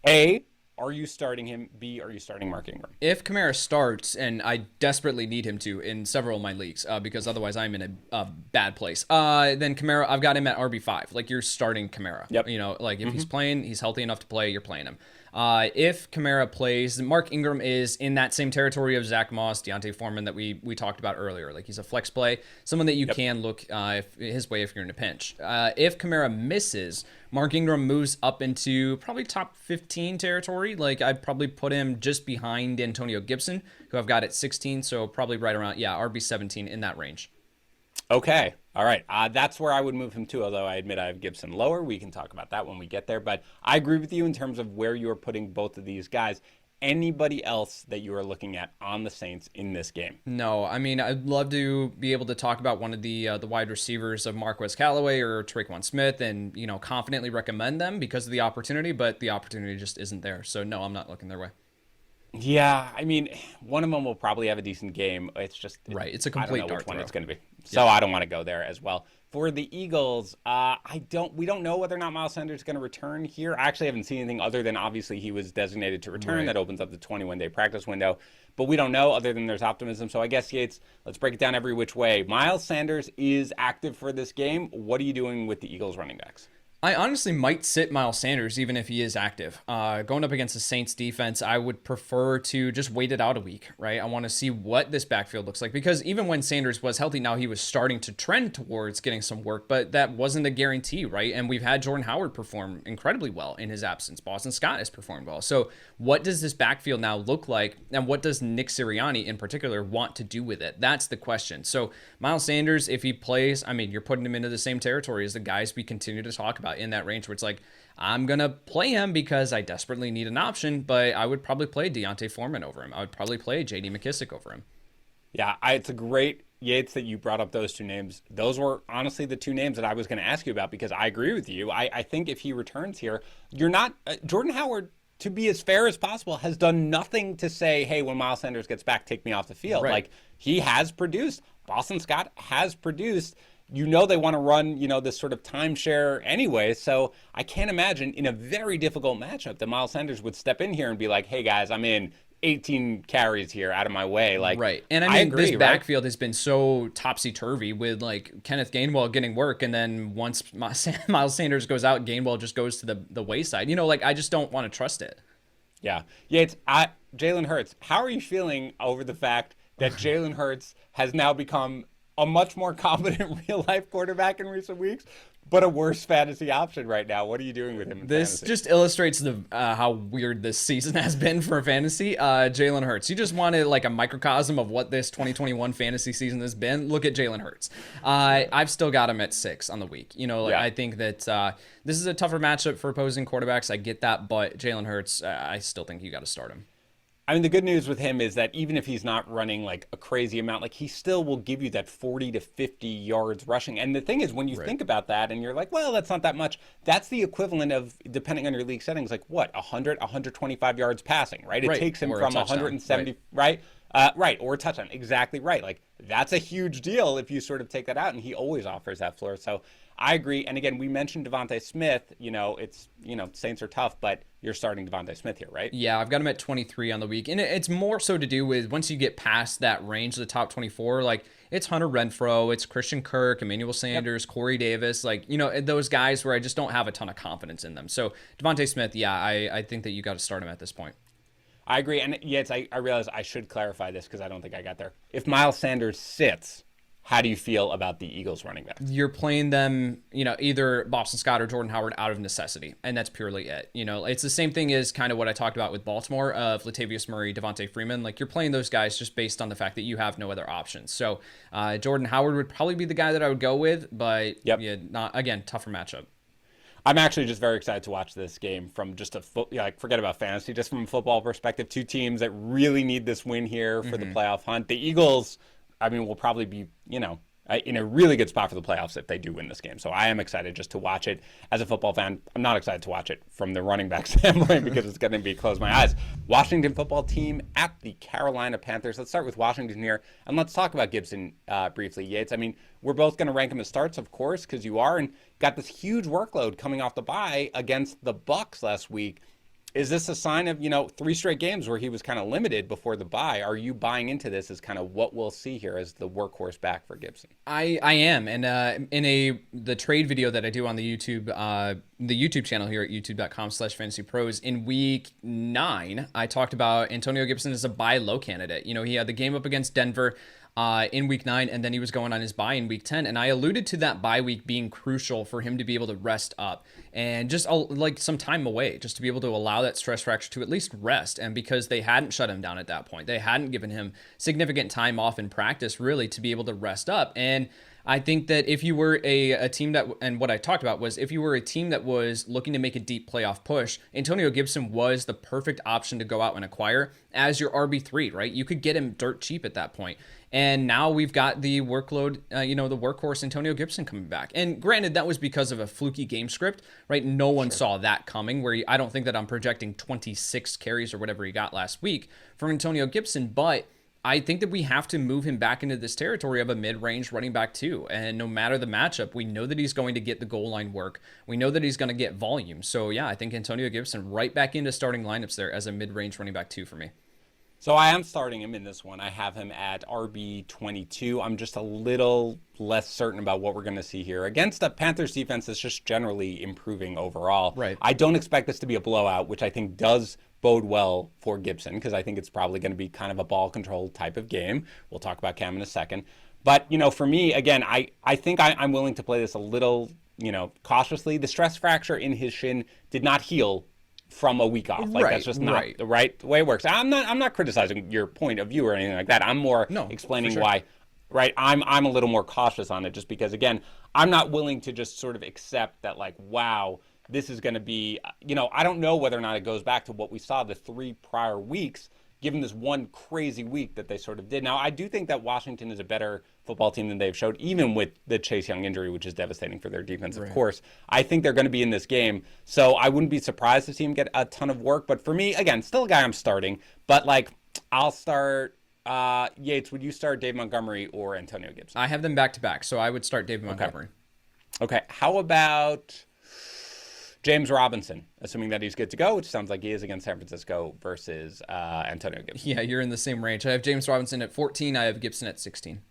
A, are you starting him? B, are you starting Mark Ingram? If Kamara starts, and I desperately need him to in several of my leagues, because otherwise I'm in a bad place, then Kamara, I've got him at RB5. You're starting Kamara. Yep. If he's playing, he's healthy enough to play, you're playing him. If Kamara plays, Mark Ingram is in that same territory of Zach Moss, Deontay Foreman that we talked about earlier. He's a flex play, someone that you can look his way if you're in a pinch. If Kamara misses, Mark Ingram moves up into probably top 15 territory. Like, I'd probably put him just behind Antonio Gibson, who I've got at 16. So probably right around, RB 17 in that range. Okay. All right. That's where I would move him to, although I admit I have Gibson lower. We can talk about that when we get there. But I agree with you in terms of where you're putting both of these guys. Anybody else that you are looking at on the Saints in this game? No, I mean, I'd love to be able to talk about one of the wide receivers of Marquise Callaway or Traquan Smith and, confidently recommend them because of the opportunity, but the opportunity just isn't there. So, no, I'm not looking their way. Yeah, I mean, one of them will probably have a decent game. It's just right. It's a complete I don't know dart which one throw. it's going to be. So I don't want to go there as well. For the Eagles, we don't know whether or not Miles Sanders is going to return here. I actually haven't seen anything other than obviously he was designated to return. Right. That opens up the 21-day practice window. But we don't know other than there's optimism. So I guess, Yates, let's break it down every which way. Miles Sanders is active for this game. What are you doing with the Eagles running backs? I honestly might sit Miles Sanders even if he is active. Going up against the Saints defense, I would prefer to just wait it out a week, right? I want to see what this backfield looks like because even when Sanders was healthy, now he was starting to trend towards getting some work, but that wasn't a guarantee, right? And we've had Jordan Howard perform incredibly well in his absence. Boston Scott has performed well. So what does this backfield now look like? And what does Nick Sirianni in particular want to do with it? That's the question. So Miles Sanders, if he plays, I mean, you're putting him into the same territory as the guys we continue to talk about in that range where it's like, I'm going to play him because I desperately need an option, but I would probably play Deontay Foreman over him. I would probably play J.D. McKissic over him. Yeah, it's a great, Yates, that you brought up those two names. Those were honestly the two names that I was going to ask you about because I agree with you. I think if he returns here, you're not, Jordan Howard, to be as fair as possible, has done nothing to say, hey, when Miles Sanders gets back, take me off the field. Right. Like, he has produced. Boston Scott has produced. They want to run, this sort of timeshare anyway. So I can't imagine in a very difficult matchup that Miles Sanders would step in here and be like, hey, guys, I'm in 18 carries here out of my way. Like, right. And I mean, this backfield has been so topsy-turvy with like Kenneth Gainwell getting work. And then once Miles Sanders goes out, Gainwell just goes to the wayside. I just don't want to trust it. Yeah. Yeah. It's Jalen Hurts. How are you feeling over the fact that Jalen Hurts has now become a much more competent real-life quarterback in recent weeks, but a worse fantasy option right now? What are you doing with him in This fantasy? Just illustrates how weird this season has been for fantasy. Jalen Hurts. You just wanted like a microcosm of what this 2021 fantasy season has been. Look at Jalen Hurts. I've still got him at 6 on the week. I think that this is a tougher matchup for opposing quarterbacks. I get that, but Jalen Hurts, I still think you got to start him. I mean, the good news with him is that even if he's not running like a crazy amount, like he still will give you that 40 to 50 yards rushing. And the thing is, when you think about that and you're like, well, that's not that much, that's the equivalent of, depending on your league settings, like what, 100, 125 yards passing, right? It takes him from 170, right? Right, or a touchdown. Exactly right. Like, that's a huge deal if you sort of take that out, and he always offers that floor. So I agree. And again, we mentioned DeVonta Smith. It's, Saints are tough, but you're starting DeVonta Smith here, right? Yeah, I've got him at 23 on the week. And it's more so to do with once you get past that range, the top 24, like it's Hunter Renfrow, it's Christian Kirk, Emmanuel Sanders, Corey Davis, like, those guys where I just don't have a ton of confidence in them. So DeVonta Smith, yeah, I think that you got to start him at this point. I agree. And yes, I realize I should clarify this because I don't think I got there. If Miles Sanders sits, how do you feel about the Eagles running backs? You're playing them, either Boston Scott or Jordan Howard out of necessity, and that's purely it. It's the same thing as kind of what I talked about with Baltimore of Latavius Murray, Devontae Freeman. Like, you're playing those guys just based on the fact that you have no other options. So Jordan Howard would probably be the guy that I would go with, but tougher matchup. I'm actually just very excited to watch this game from just forget about fantasy, just from a football perspective. Two teams that really need this win here for the playoff hunt. The Eagles, will probably be, in a really good spot for the playoffs if they do win this game. So I am excited just to watch it. As a football fan, I'm not excited to watch it from the running back standpoint because it's going to be close my eyes. Washington football team at the Carolina Panthers. Let's start with Washington here, and let's talk about Gibson briefly, Yates. We're both going to rank him as starts, of course, because you are, and got this huge workload coming off the bye against the Bucs last week. Is this a sign of, 3 straight games where he was kind of limited before the bye? Are you buying into this as kind of what we'll see here as the workhorse back for Gibson? I am. And in the trade video that I do on the YouTube channel here at youtube.com/fantasypros, in week 9, I talked about Antonio Gibson as a buy low candidate. He had the game up against Denver. in week 9, and then he was going on his bye in week 10. And I alluded to that bye week being crucial for him to be able to rest up and just like some time away, just to be able to allow that stress fracture to at least rest. And because they hadn't shut him down at that point, they hadn't given him significant time off in practice really to be able to rest up. And I think that if you were a team that, and what I talked about was if you were a team that was looking to make a deep playoff push, Antonio Gibson was the perfect option to go out and acquire as your RB3, right? You could get him dirt cheap at that point. And now we've got the workload, the workhorse Antonio Gibson coming back. And granted, that was because of a fluky game script, right? No one saw that coming, where I don't think that I'm projecting 26 carries or whatever he got last week from Antonio Gibson, but I think that we have to move him back into this territory of a mid-range running back too. And no matter the matchup, we know that he's going to get the goal line work. We know that he's going to get volume. So yeah, I think Antonio Gibson right back into starting lineups there as a mid-range running back too for me. So I am starting him in this one. I have him at RB22. I'm just a little less certain about what we're going to see here against the Panthers defense that's just generally improving overall. Right. I don't expect this to be a blowout, which I think does bode well for Gibson, because I think it's probably going to be kind of a ball control type of game. We'll talk about Cam in a second. But, for me, again, I think I'm willing to play this a little, cautiously. The stress fracture in his shin did not heal from a week off. Like, that's just not the right way it works. I'm not criticizing your point of view or anything like that. I'm more explaining why, right? I'm a little more cautious on it, just because, again, I'm not willing to just sort of accept that, like, wow, this is going to be, I don't know whether or not it goes back to what we saw the 3 prior weeks, given this one crazy week that they sort of did. Now, I do think that Washington is a better football team than they've showed, even with the Chase Young injury, which is devastating for their defense, of course. I think they're going to be in this game, so I wouldn't be surprised to see him get a ton of work. But for me, again, still a guy I'm starting, but, like, I'll start Yates. Would you start Dave Montgomery or Antonio Gibson? I have them back-to-back, so I would start David Montgomery. Okay. How about James Robinson, assuming that he's good to go, which sounds like he is against San Francisco, versus Antonio Gibson? Yeah, you're in the same range. I have James Robinson at 14. I have Gibson at 16.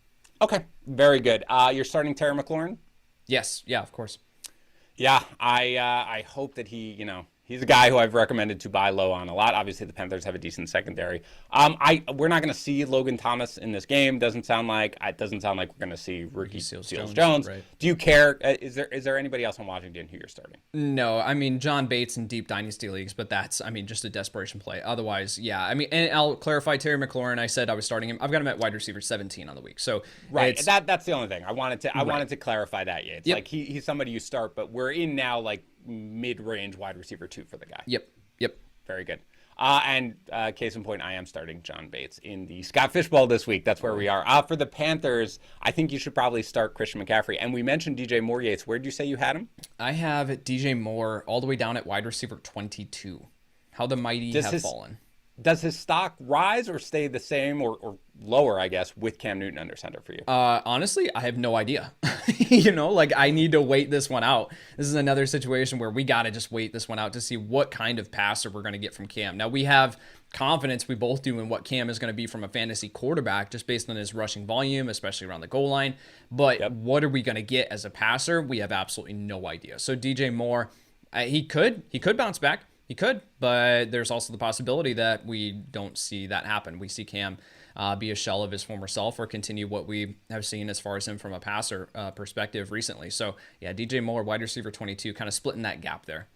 Okay, very good. You're starting Terry McLaurin? Yes, yeah, of course. Yeah, I hope that he's a guy who I've recommended to buy low on a lot. Obviously, the Panthers have a decent secondary. We're not going to see Logan Thomas in this game. Doesn't sound like we're going to see rookie Seals Jones. Right. Do you care? Is there anybody else on Washington who you're starting? No, I mean John Bates in deep dynasty leagues, but that's just a desperation play. Otherwise, yeah. And I'll clarify Terry McLaurin. I said I was starting him. I've got him at wide receiver 17 on the week. So right, that's the only thing I wanted to clarify that. Yeah, it's like he's somebody you start, but we're in now like mid-range wide receiver 2 for the guy. Yep. Very good. And case in point, I am starting John Bates in the Scott Fishbowl this week. That's where we are. For the Panthers, I think you should probably start Christian McCaffrey. And we mentioned DJ Moore. Yates, where did you say you had him? I have DJ Moore all the way down at wide receiver 22. How the mighty have fallen. Does his stock rise or stay the same or lower, I guess, with Cam Newton under center for you? Honestly, I have no idea. I need to wait this one out. This is another situation where we got to just wait this one out to see what kind of passer we're going to get from Cam. Now, we have confidence, we both do, in what Cam is going to be from a fantasy quarterback just based on his rushing volume, especially around the goal line. But what are we going to get as a passer? We have absolutely no idea. So DJ Moore, he could bounce back. He could, but there's also the possibility that we don't see that happen. We see Cam be a shell of his former self or continue what we have seen as far as him from a passer perspective recently. So, yeah, DJ Moore, wide receiver 22, kind of splitting that gap there.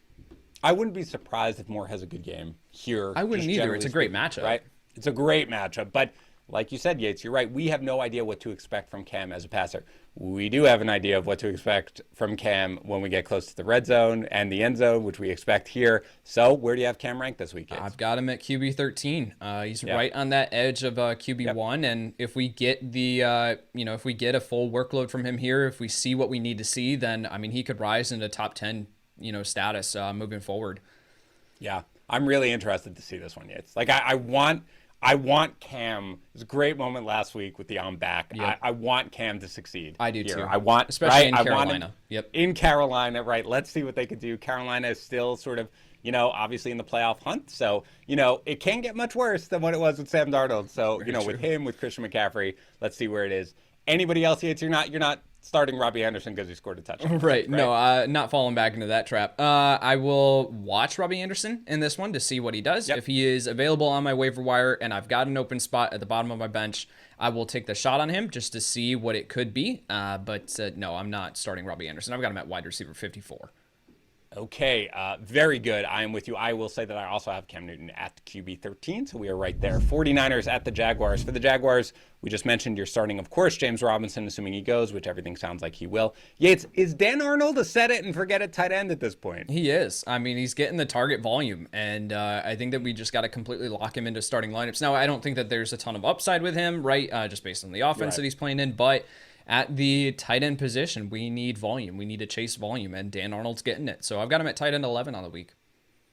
I wouldn't be surprised if Moore has a good game here. I wouldn't either. It's a great matchup. Right? It's a great matchup, but like you said, Yates, you're right. We have no idea what to expect from Cam as a passer. We do have an idea of what to expect from Cam when we get close to the red zone and the end zone, which we expect here. So where do you have Cam ranked this week, Yates? I've got him at QB 13. He's right on that edge of QB 1. And if we get if we get a full workload from him here, if we see what we need to see, then, he could rise into top 10, status moving forward. Yeah, I'm really interested to see this one, Yates. Like, I want Cam. It was a great moment last week with the on back. Yep. I want Cam to succeed. I do too. Especially in Carolina. In Carolina, right? Let's see what they could do. Carolina is still sort of, obviously in the playoff hunt. So, it can't get much worse than what it was with Sam Darnold. So, with him, with Christian McCaffrey, let's see where it is. Anybody else, Yates, you're not starting Robby Anderson because he scored a touchdown. Right. No, not falling back into that trap. I will watch Robby Anderson in this one to see what he does. If he is available on my waiver wire and I've got an open spot at the bottom of my bench, I will take the shot on him just to see what it could be. But no, I'm not starting Robby Anderson. I've got him at wide receiver 54. Okay, very good. I am with you. I will say that I also have Cam Newton at QB 13, so we are right there. 49ers at the Jaguars. For the Jaguars, we just mentioned you're starting, of course, James Robinson, assuming he goes, which everything sounds like he will. Yates, is Dan Arnold a set it and forget it tight end at this point? He is. I mean, he's getting the target volume, and I think that we just got to completely lock him into starting lineups. Now, I don't think that there's a ton of upside with him, right, just based on the offense that he's playing in, but at the tight end position, we need volume. We need to chase volume, and Dan Arnold's getting it. So I've got him at tight end 11 on the week.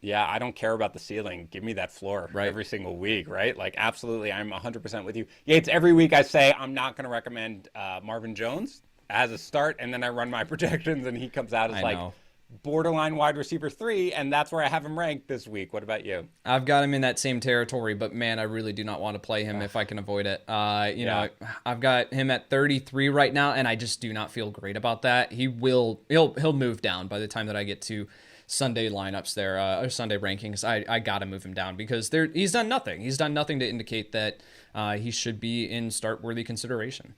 Yeah, I don't care about the ceiling. Give me that floor every single week, right? Like, absolutely, I'm 100% with you. Yates, every week I say I'm not going to recommend Marvin Jones as a start, and then I run my projections, and he comes out as borderline wide receiver 3, and that's where I have him ranked this week. What about you? I've got him in that same territory, but man, I really do not want to play him if I can avoid it. You know, I've got him at 33 right now, and I just do not feel great about that. He'll move down by the time that I get to Sunday lineups there, or Sunday rankings. I got to move him down because he's done nothing. He's done nothing to indicate that he should be in start-worthy consideration.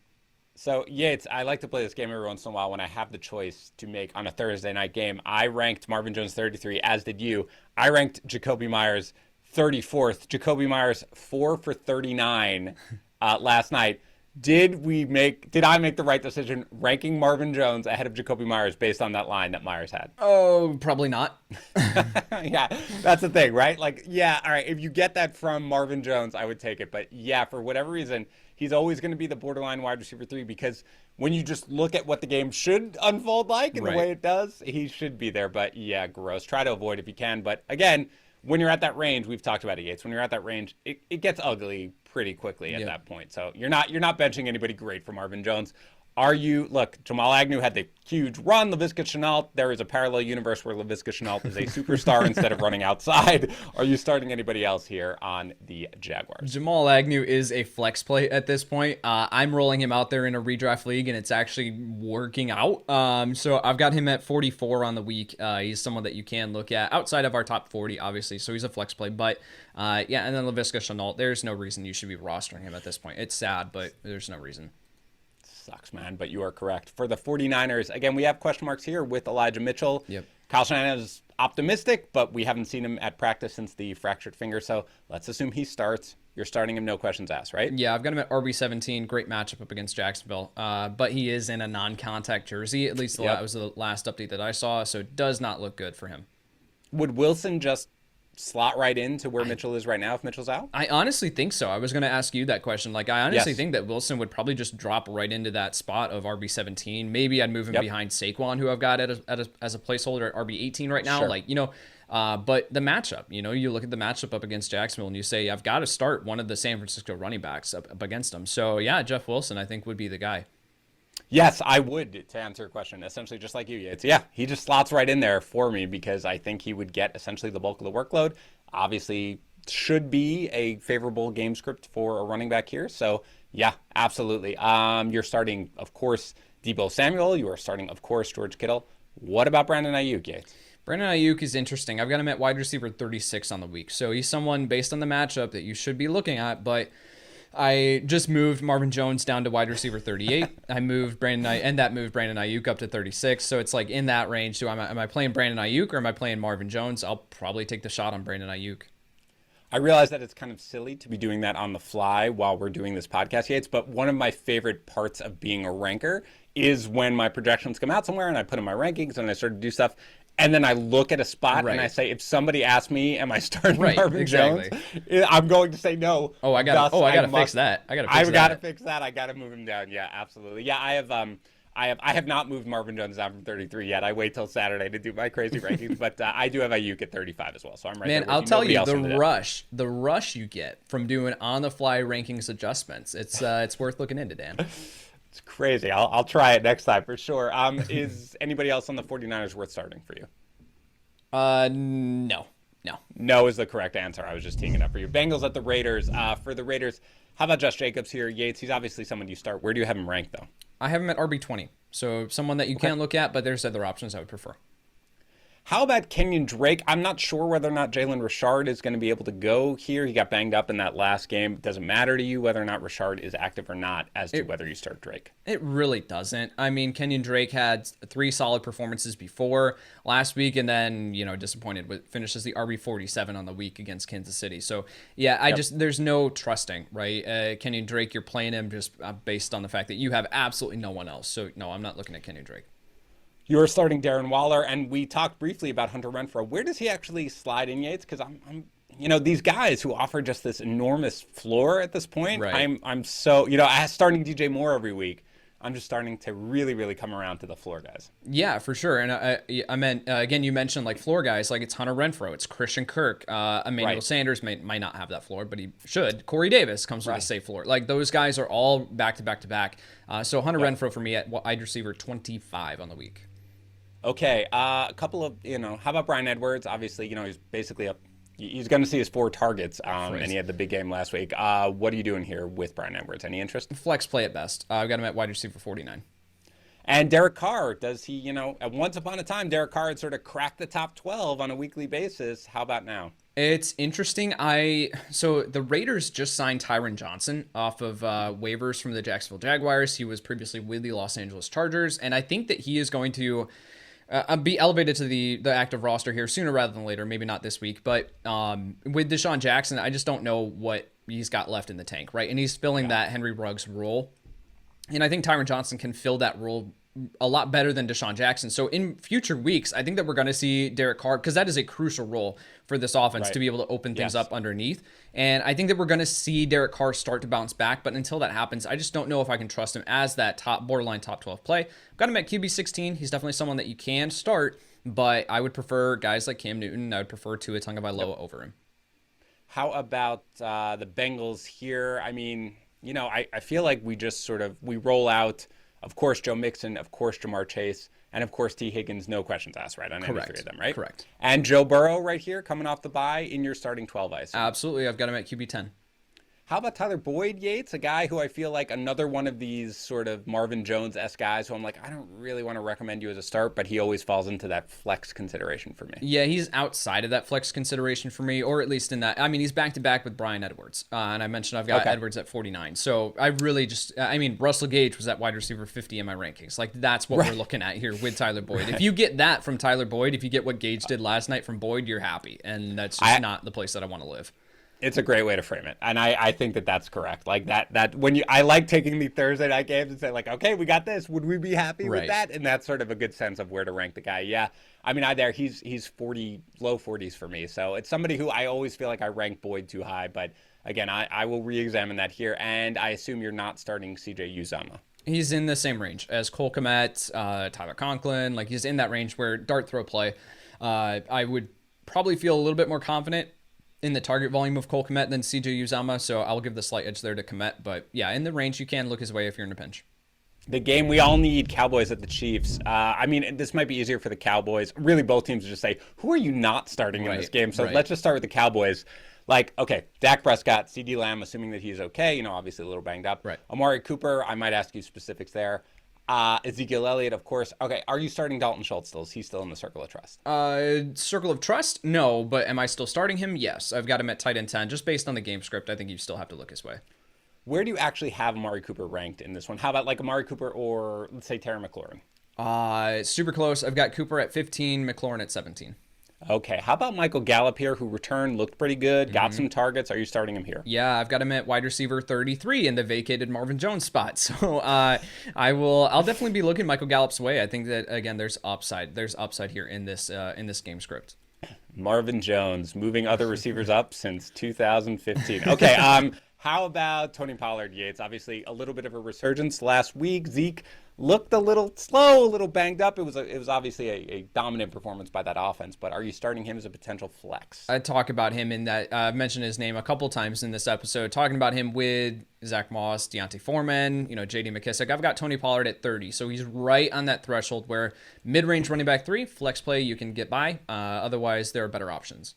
So, Yates, I like to play this game every once in a while when I have the choice to make on a Thursday night game. I ranked Marvin Jones 33, as did you. I ranked Jakobi Meyers 34th. Jakobi Meyers 4 for 39 last night. Did I make the right decision ranking Marvin Jones ahead of Jakobi Meyers based on that line that Meyers had? Oh, probably not. Yeah, that's the thing, right? Like, yeah, all right, if you get that from Marvin Jones, I would take it. But yeah, for whatever reason, he's always going to be the borderline wide receiver 3 because when you just look at what the game should unfold like and the way it does, he should be there. But yeah, gross. Try to avoid if you can. But again, when you're at that range, we've talked about it, Yates. When you're at that range, it gets ugly pretty quickly at that point. So you're not benching anybody great for Marvin Jones. Look, Jamal Agnew had the huge run. Laviska Shenault, there is a parallel universe where Laviska Shenault is a superstar instead of running outside. Are you starting anybody else here on the Jaguars? Jamal Agnew is a flex play at this point. I'm rolling him out there in a redraft league, and it's actually working out. So I've got him at 44 on the week. He's someone that you can look at outside of our top 40, obviously. So he's a flex play. But yeah, and then Laviska Shenault, there's no reason you should be rostering him at this point. It's sad, but there's no reason. Sucks, man, but you are correct. For the 49ers, again, we have question marks here with Elijah Mitchell. Yep. Kyle Shanahan is optimistic, but we haven't seen him at practice since the fractured finger, so let's assume he starts. You're starting him, no questions asked, right? Yeah, I've got him at RB17. Great matchup up against Jacksonville, but he is in a non-contact jersey. At least that was the last update that I saw, so it does not look good for him. Would Wilson just slot right into where Mitchell is right now if Mitchell's out? I honestly think so. I was going to ask you that question. Like, I honestly think that Wilson would probably just drop right into that spot of RB17. Maybe I'd move him behind Saquon, who I've got as a placeholder at RB18 right now. Sure. Like, but the matchup, you look at the matchup up against Jacksonville and you say, I've got to start one of the San Francisco running backs up against them. So, yeah, Jeff Wilson, I think, would be the guy. Yes, I would, to answer your question, essentially just like you, Yates. Yeah, he just slots right in there for me because I think he would get essentially the bulk of the workload. Obviously, should be a favorable game script for a running back here. So, yeah, absolutely. You're starting, of course, Deebo Samuel. You are starting, of course, George Kittle. What about Brandon Ayuk, Yates? Brandon Ayuk is interesting. I've got him at wide receiver 36 on the week. So he's someone based on the matchup that you should be looking at, but I just moved Marvin Jones down to wide receiver 38. I moved Brandon Ayuk up to 36. So it's like in that range. So am I playing Brandon Ayuk or am I playing Marvin Jones? I'll probably take the shot on Brandon Ayuk. I realize that it's kind of silly to be doing that on the fly while we're doing this podcast, Yates, but one of my favorite parts of being a ranker is when my projections come out somewhere and I put in my rankings and I start to do stuff. And then I look at a spot and I say, if somebody asks me, am I starting Marvin Jones? I'm going to say no. I gotta fix that. I've got to fix that. I got to move him down. Yeah, absolutely. Yeah, I have not moved Marvin Jones down from 33 yet. I wait till Saturday to do my crazy rankings, but I do have Ayuk at 35 as well. So I'm right there. Man, I'll tell you, the rush you get from doing on the fly rankings adjustments. It's worth looking into, Dan. It's crazy. I'll try it next time for sure. Is anybody else on the 49ers worth starting for you? No. No is the correct answer. I was just teeing it up for you. Bengals at the Raiders. For the Raiders, how about Josh Jacobs here? Yates, he's obviously someone you start. Where do you have him ranked, though? I have him at RB20. So someone that you can look at, but there's other options I would prefer. How about Kenyon Drake? I'm not sure whether or not Jalen Rashod is going to be able to go here. He got banged up in that last game. It doesn't matter to you whether or not Rashod is active or not as to whether you start Drake. It really doesn't. I mean, Kenyon Drake had 3 solid performances before last week, and then, disappointed with finishes the RB47 on the week against Kansas City. So, yeah, there's no trusting, right? Kenyon Drake, you're playing him just based on the fact that you have absolutely no one else. So, no, I'm not looking at Kenyon Drake. You're starting Darren Waller, and we talked briefly about Hunter Renfrow. Where does he actually slide in, Yates? Because I'm these guys who offer just this enormous floor at this point. Right. I'm so, I starting DJ Moore every week. I'm just starting to really, really come around to the floor guys. Yeah, for sure. And I meant, again, you mentioned like floor guys, like it's Hunter Renfrow, it's Christian Kirk, Emmanuel Sanders might not have that floor, but he should. Corey Davis comes with a safe floor. Like those guys are all back to back to back. So Hunter Renfrow for me at wide receiver 25 on the week. Okay, a couple of, how about Bryan Edwards? Obviously, he's basically he's going to see his 4 targets, and he had the big game last week. What are you doing here with Bryan Edwards? Any interest? Flex play at best. I've got him at wide receiver 49. And Derek Carr, does he, at once upon a time, Derek Carr had sort of cracked the top 12 on a weekly basis. How about now? It's interesting. So the Raiders just signed Tyron Johnson off of waivers from the Jacksonville Jaguars. He was previously with the Los Angeles Chargers, and I think that he is going to be elevated to the active roster here sooner rather than later. Maybe not this week, but with Deshaun Jackson, I just don't know what he's got left in the tank, right? And he's filling that Henry Ruggs role. And I think Tyron Johnson can fill that role a lot better than Deshaun Jackson. So in future weeks, I think that we're going to see Derek Carr, because that is a crucial role for this offense to be able to open things up underneath. And I think that we're going to see Derek Carr start to bounce back. But until that happens, I just don't know if I can trust him as that borderline top 12 play. I've got him at QB 16. He's definitely someone that you can start, but I would prefer guys like Cam Newton. I would prefer Tua Tagovailoa over him. How about the Bengals here? I mean, I feel like we just we roll out, of course, Joe Mixon, of course, Jamar Chase, and of course, T. Higgins, no questions asked, right? On any 3 of them, right? Correct. And Joe Burrow right here, coming off the bye in your starting 12, I assume. Absolutely. I've got him at QB 10. How about Tyler Boyd, Yates, a guy who I feel like another one of these sort of Marvin Jones-esque guys who I'm like, I don't really want to recommend you as a start, but he always falls into that flex consideration for me. Yeah, he's outside of that flex consideration for me, or at least in that. I mean, he's back-to-back with Bryan Edwards, and I mentioned I've got Edwards at 49. So I really Russell Gage was at wide receiver 50 in my rankings. Like, that's what we're looking at here with Tyler Boyd. If you get that from Tyler Boyd, if you get what Gage did last night from Boyd, you're happy, and that's just not the place that I want to live. It's a great way to frame it. And I think that that's correct. Like that when I like taking the Thursday night games and say like, okay, we got this. Would we be happy with that? And that's sort of a good sense of where to rank the guy. Yeah. I mean, he's 40, low 40s for me. So it's somebody who I always feel like I rank Boyd too high. But again, I will re-examine that here. And I assume you're not starting CJ Uzomah. He's in the same range as Cole Kmet, Tyler Conklin. Like he's in that range where dart throw play. I would probably feel a little bit more confident in the target volume of Cole Kmet than CJ Uzomah, so I'll give the slight edge there to Kmet. But yeah, in the range, you can look his way if you're in a pinch. The game we all need, Cowboys at the Chiefs. I mean, this might be easier for the Cowboys. Really, both teams just say, who are you not starting in this game? So let's just start with the Cowboys. Like, okay, Dak Prescott, CD Lamb, assuming that he's okay, obviously a little banged up. Right. Amari Cooper, I might ask you specifics there. Ezekiel Elliott, of course. Okay, are you starting Dalton Schultz still? Is he still in the circle of trust? Circle of trust? No, but am I still starting him? Yes. I've got him at tight end 10. Just based on the game script, I think you still have to look his way. Where do you actually have Amari Cooper ranked in this one? How about like Amari Cooper or, let's say, Terry McLaurin? Super close. I've got Cooper at 15, McLaurin at 17. Okay, how about Michael Gallup here, who returned, looked pretty good, got some targets. Are you starting him here? Yeah, I've got him at wide receiver 33 in the vacated Marvin Jones spot. So I'll definitely be looking Michael Gallup's way. I think that again, there's upside. There's upside here in this game script. Marvin Jones moving other receivers up since 2015. Okay, how about Tony Pollard, Yates? Obviously, a little bit of a resurgence last week. Zeke looked a little slow, a little banged up. It was obviously a dominant performance by that offense, but are you starting him as a potential flex? I talk about him in that, I've mentioned his name a couple times in this episode, talking about him with Zach Moss, Deontay Foreman, J.D. McKissick. I've got Tony Pollard at 30, so he's right on that threshold where mid-range running back 3, flex play, you can get by. Otherwise, there are better options.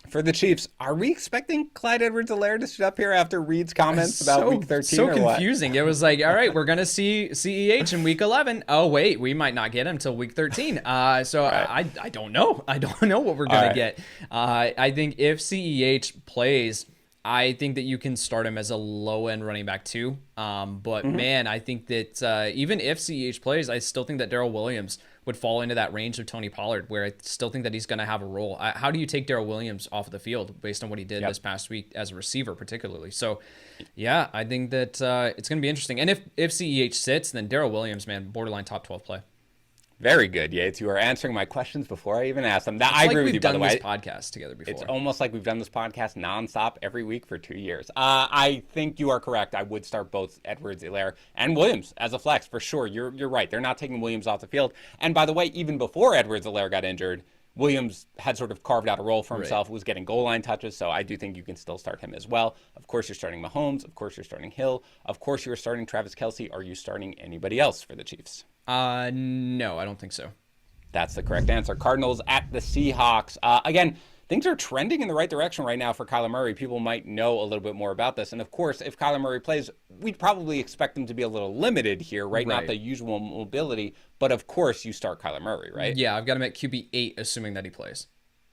For the Chiefs, are we expecting Clyde Edwards-Helaire to sit up here after Reed's comments about week 13 so or what? confusing. It was like, all right, we're going to see CEH in week 11. Oh, wait, we might not get him until week 13. So right. I don't know. I don't know what we're going to get. I think if CEH plays, I think that you can start him as a low-end running back too. But man, I think that even if CEH plays, I still think that Darrell Williams would fall into that range of Tony Pollard, where I still think that he's going to have a role. How do you take Darrell Williams off of the field based on what he did this past week as a receiver, particularly? So, yeah, I think that it's going to be interesting. And if CEH sits, then Darrell Williams, man, borderline top 12 play. Very good, Yates. You are answering my questions before I even asked them. I agree with you, by the way. We've done this podcast together before. It's almost like we've done this podcast nonstop every week for 2 years. I think you are correct. I would start both Edwards-Helaire and Williams as a flex for sure. You're right. They're not taking Williams off the field. And by the way, even before Edwards-Helaire got injured, Williams had sort of carved out a role for himself, was getting goal line touches, so I do think you can still start him as well. Of course, you're starting Mahomes. Of course, you're starting Hill. Of course, you're starting Travis Kelce. Are you starting anybody else for the Chiefs? No, I don't think so. That's the correct answer. Cardinals at the Seahawks. Again, things are trending in the right direction right now for Kyler Murray. People might know a little bit more about this. And of course, if Kyler Murray plays, we'd probably expect him to be a little limited here, right? Not the usual mobility. But of course, you start Kyler Murray, right? Yeah, I've got him at QB 8, assuming that he plays.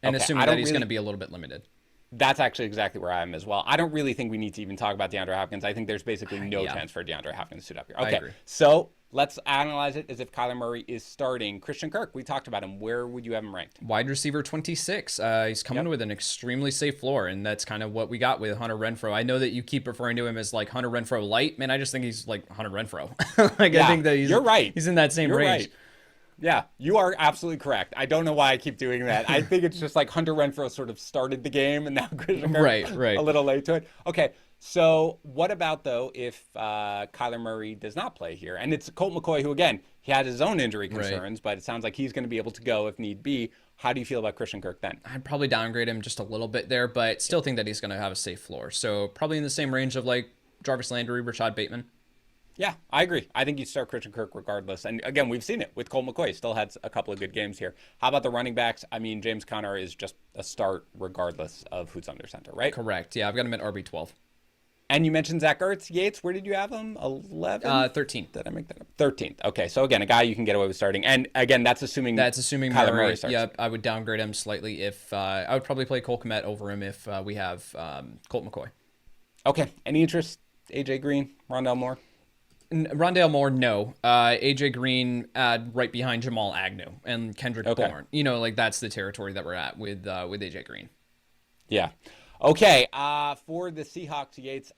And assuming that he's going to be a little bit limited. That's actually exactly where I am as well. I don't really think we need to even talk about DeAndre Hopkins. I think there's basically no chance for DeAndre Hopkins to suit up here. Okay, so let's analyze it as if Kyler Murray is starting. Christian Kirk, we talked about him. Where would you have him ranked? Wide receiver 26. He's coming with an extremely safe floor, and that's kind of what we got with Hunter Renfrow. I know that you keep referring to him as like Hunter Renfrow light. Man, I just think he's like Hunter Renfrow. I think that you're right. He's in that same range. Right. Yeah, you are absolutely correct. I don't know why I keep doing that. I think it's just like Hunter Renfrow sort of started the game, and now Christian Kirk a little late to it. Okay, so what about, though, if Kyler Murray does not play here? And it's Colt McCoy, who, again, he had his own injury concerns, but it sounds like he's going to be able to go if need be. How do you feel about Christian Kirk then? I'd probably downgrade him just a little bit there, but still think that he's going to have a safe floor. So probably in the same range of like Jarvis Landry, Rashod Bateman. Yeah, I agree. I think you start Christian Kirk regardless. And again, we've seen it with Colt McCoy. Still had a couple of good games here. How about the running backs? I mean, James Conner is just a start regardless of who's under center, right? Correct. Yeah, I've got him at RB12. And you mentioned Zach Ertz. Yates, where did you have him? 11? 13th. Did I make that up? 13th. Okay, so again, a guy you can get away with starting. And again, that's assuming Kyler Murray starts. Yeah, I would downgrade him slightly if I would probably play Cole Kmet over him if we have Colt McCoy. Okay. Any interest? AJ Green, Rondale Moore? Rondale Moore, no. AJ Green right behind Jamal Agnew and Kendrick Bourne. You know, like that's the territory that we're at with AJ Green. Yeah. Okay. For the Seahawks, Yates,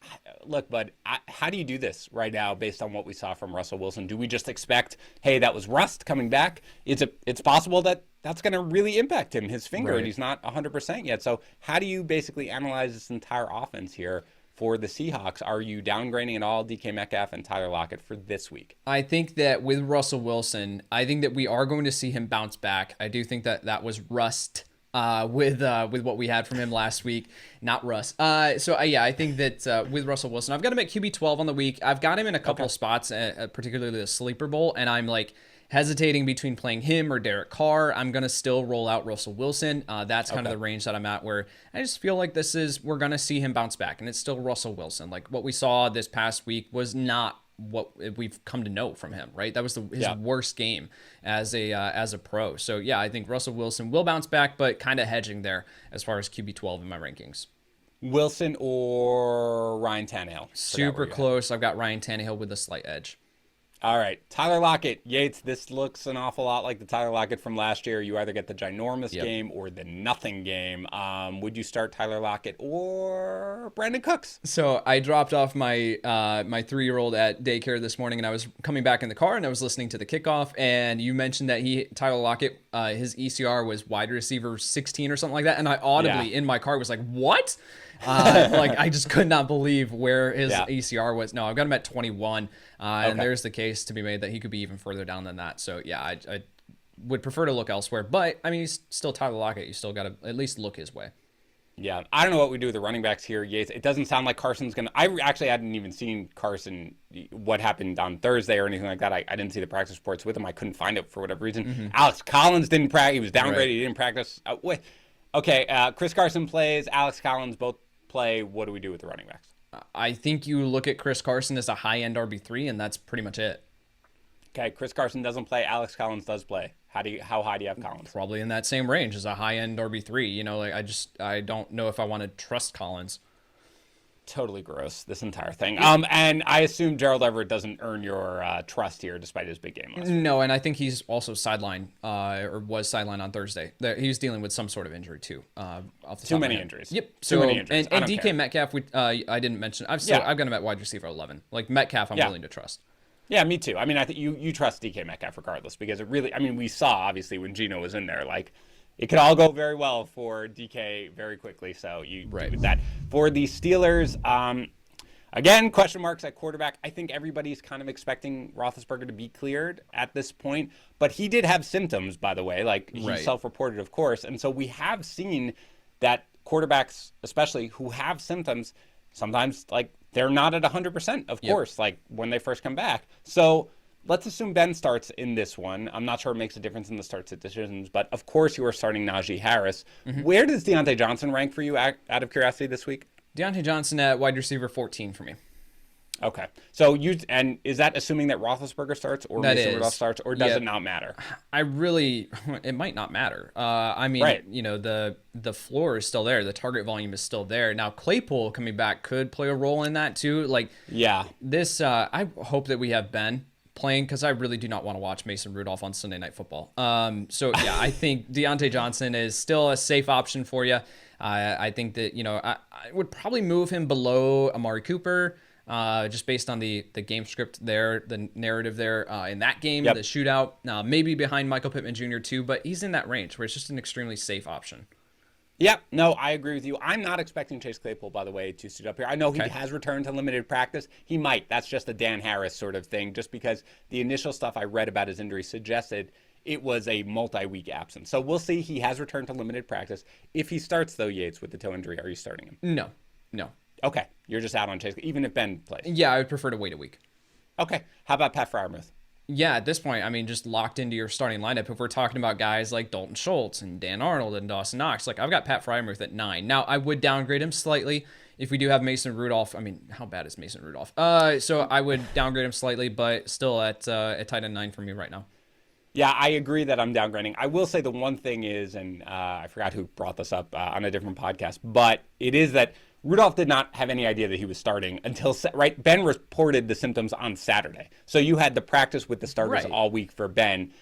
look, bud, how do you do this right now based on what we saw from Russell Wilson? Do we just expect, hey, that was rust coming back? It's possible that that's going to really impact him, his finger, and he's not 100% yet. So how do you basically analyze this entire offense here? For the Seahawks, are you downgrading at all DK Metcalf and Tyler Lockett for this week? I think that with Russell Wilson, I think that we are going to see him bounce back. I do think that was rust with what we had from him last week, not rust. I think that with Russell Wilson, I've got him at QB 12 on the week. I've got him in a couple of spots, particularly the Sleeper Bowl, and I'm like hesitating between playing him or Derek Carr. I'm going to still roll out Russell Wilson. That's kind of the range that I'm at, where I just feel like we're going to see him bounce back, and it's still Russell Wilson. Like what we saw this past week was not what we've come to know from him, right? That was his worst game as a pro. So yeah, I think Russell Wilson will bounce back, but kind of hedging there as far as QB 12 in my rankings. Wilson or Ryan Tannehill? Super close. I've got Ryan Tannehill with a slight edge. All right, Tyler Lockett. Yates, this looks an awful lot like the Tyler Lockett from last year. You either get the ginormous game or the nothing game. Would you start Tyler Lockett or Brandon Cooks? So I dropped off my 3-year-old at daycare this morning, and I was coming back in the car, and I was listening to the kickoff, and you mentioned that Tyler Lockett, his ECR was wide receiver 16 or something like that, and I audibly in my car was like, what? I just could not believe where his ECR was. No, I've got him at 21, and there's the case to be made that he could be even further down than that. So yeah, I would prefer to look elsewhere, but I mean, he's still Tyler Lockett. You still got to at least look his way. Yeah, I don't know what we do with the running backs here, Yates. It doesn't sound like Carson's going to... I actually hadn't even seen Carson, what happened on Thursday or anything like that. I didn't see the practice reports with him. I couldn't find it for whatever reason. Alex Collins didn't practice. He was downgraded. He didn't practice. Okay, Chris Carson plays, Alex Collins both play. What do we do with the running backs? I think you look at Chris Carson as a high-end RB3, and that's pretty much it. Okay, Chris Carson doesn't play, Alex Collins does play. How high do you have Collins? Probably in that same range as a high-end RB3. You know, like I don't know if I want to trust Collins. Totally gross, this entire thing. And I assume Gerald Everett doesn't earn your trust here despite his big game last week. No, and I think he's also sidelined, or was sidelined on Thursday. He was dealing with some sort of injury too. Off the Too many injuries. Yep. Too many injuries. And DK Metcalf, I didn't mention. I've got him at wide receiver 11. Like Metcalf, I'm willing to trust. Yeah, me too. I mean, I think you trust DK Metcalf regardless because it really. I mean, we saw obviously when Geno was in there, like it could all go very well for DK very quickly. So you do with that for the Steelers. Again, question marks at quarterback. I think everybody's kind of expecting Roethlisberger to be cleared at this point, but he did have symptoms, by the way. Like he self-reported, of course, and so we have seen that quarterbacks, especially who have symptoms, sometimes like they're not at 100%, of course, like when they first come back. So let's assume Ben starts in this one. I'm not sure it makes a difference in the starts at decisions, but of course you are starting Najee Harris. Where does Deontay Johnson rank for you out of curiosity this week? Deontay Johnson at wide receiver 14 for me. Okay. So is that assuming that Roethlisberger starts or Mason Rudolph starts, or does it not matter? It might not matter. I mean, you know, the floor is still there. The target volume is still there. Now, Claypool coming back could play a role in that too. Like, this, I hope that we have Ben playing because I really do not want to watch Mason Rudolph on Sunday Night Football. So yeah, I think Deontay Johnson is still a safe option for you. I think that, you know, I would probably move him below Amari Cooper, just based on the game script there, the narrative there in that game, the shootout, maybe behind Michael Pittman Jr. too, but he's in that range where it's just an extremely safe option. Yeah, no, I agree with you. I'm not expecting Chase Claypool, by the way, to suit up here. I know he has returned to limited practice. He might. That's just a Dan Harris sort of thing, just because the initial stuff I read about his injury suggested it was a multi-week absence. So we'll see. He has returned to limited practice. If he starts, though, Yates, with the toe injury, are you starting him? No. Okay, you're just out on Chase, even if Ben plays. Yeah, I would prefer to wait a week. Okay, how about Pat Freiermuth? Yeah, at this point, I mean, just locked into your starting lineup. If we're talking about guys like Dalton Schultz and Dan Arnold and Dawson Knox, like I've got Pat Freiermuth at 9. Now, I would downgrade him slightly if we do have Mason Rudolph. I mean, how bad is Mason Rudolph? So I would downgrade him slightly, but still at tight end 9 for me right now. Yeah, I agree that I'm downgrading. I will say the one thing is, and I forgot who brought this up on a different podcast, but it is that Rudolph did not have any idea that he was starting until, Ben reported the symptoms on Saturday. So you had the practice with the starters all week for Ben.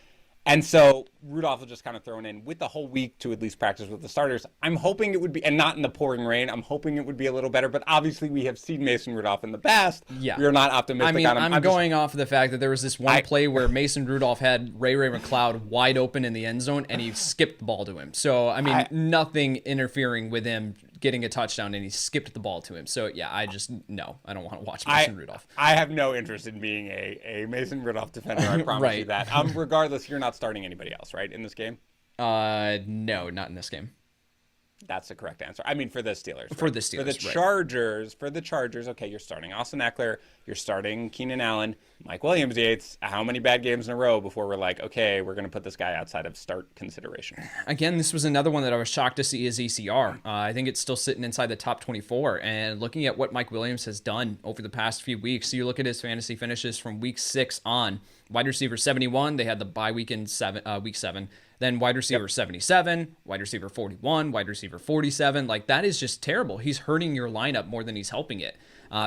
And so Rudolph was just kind of thrown in with the whole week to at least practice with the starters. I'm hoping it would be, and not in the pouring rain, I'm hoping it would be a little better. But obviously we have seen Mason Rudolph in the past. Yeah. We are not optimistic on him. I'm going just off of the fact that there was this one play where Mason Rudolph had Ray McCloud wide open in the end zone, and he skipped the ball to him. So, I mean, nothing interfering with him getting a touchdown, and he skipped the ball to him. So, yeah, I don't want to watch Mason Rudolph. I have no interest in being a Mason Rudolph defender. I promise you that. Regardless, you're not starting anybody else, right, in this game? No, not in this game. That's the correct answer. I mean, for the Steelers. For the Steelers, For the Chargers, okay, you're starting Austin Eckler. You're starting Keenan Allen. Mike Williams, Yates. How many bad games in a row before we're like, okay, we're going to put this guy outside of start consideration? Again, this was another one that I was shocked to see is ECR. I think it's still sitting inside the top 24. And looking at what Mike Williams has done over the past few weeks, so you look at his fantasy finishes from week 6 on. Wide receiver 71, they had the bye week in week 7. Then wide receiver 77, wide receiver 41, wide receiver 47. Like, that is just terrible. He's hurting your lineup more than he's helping it.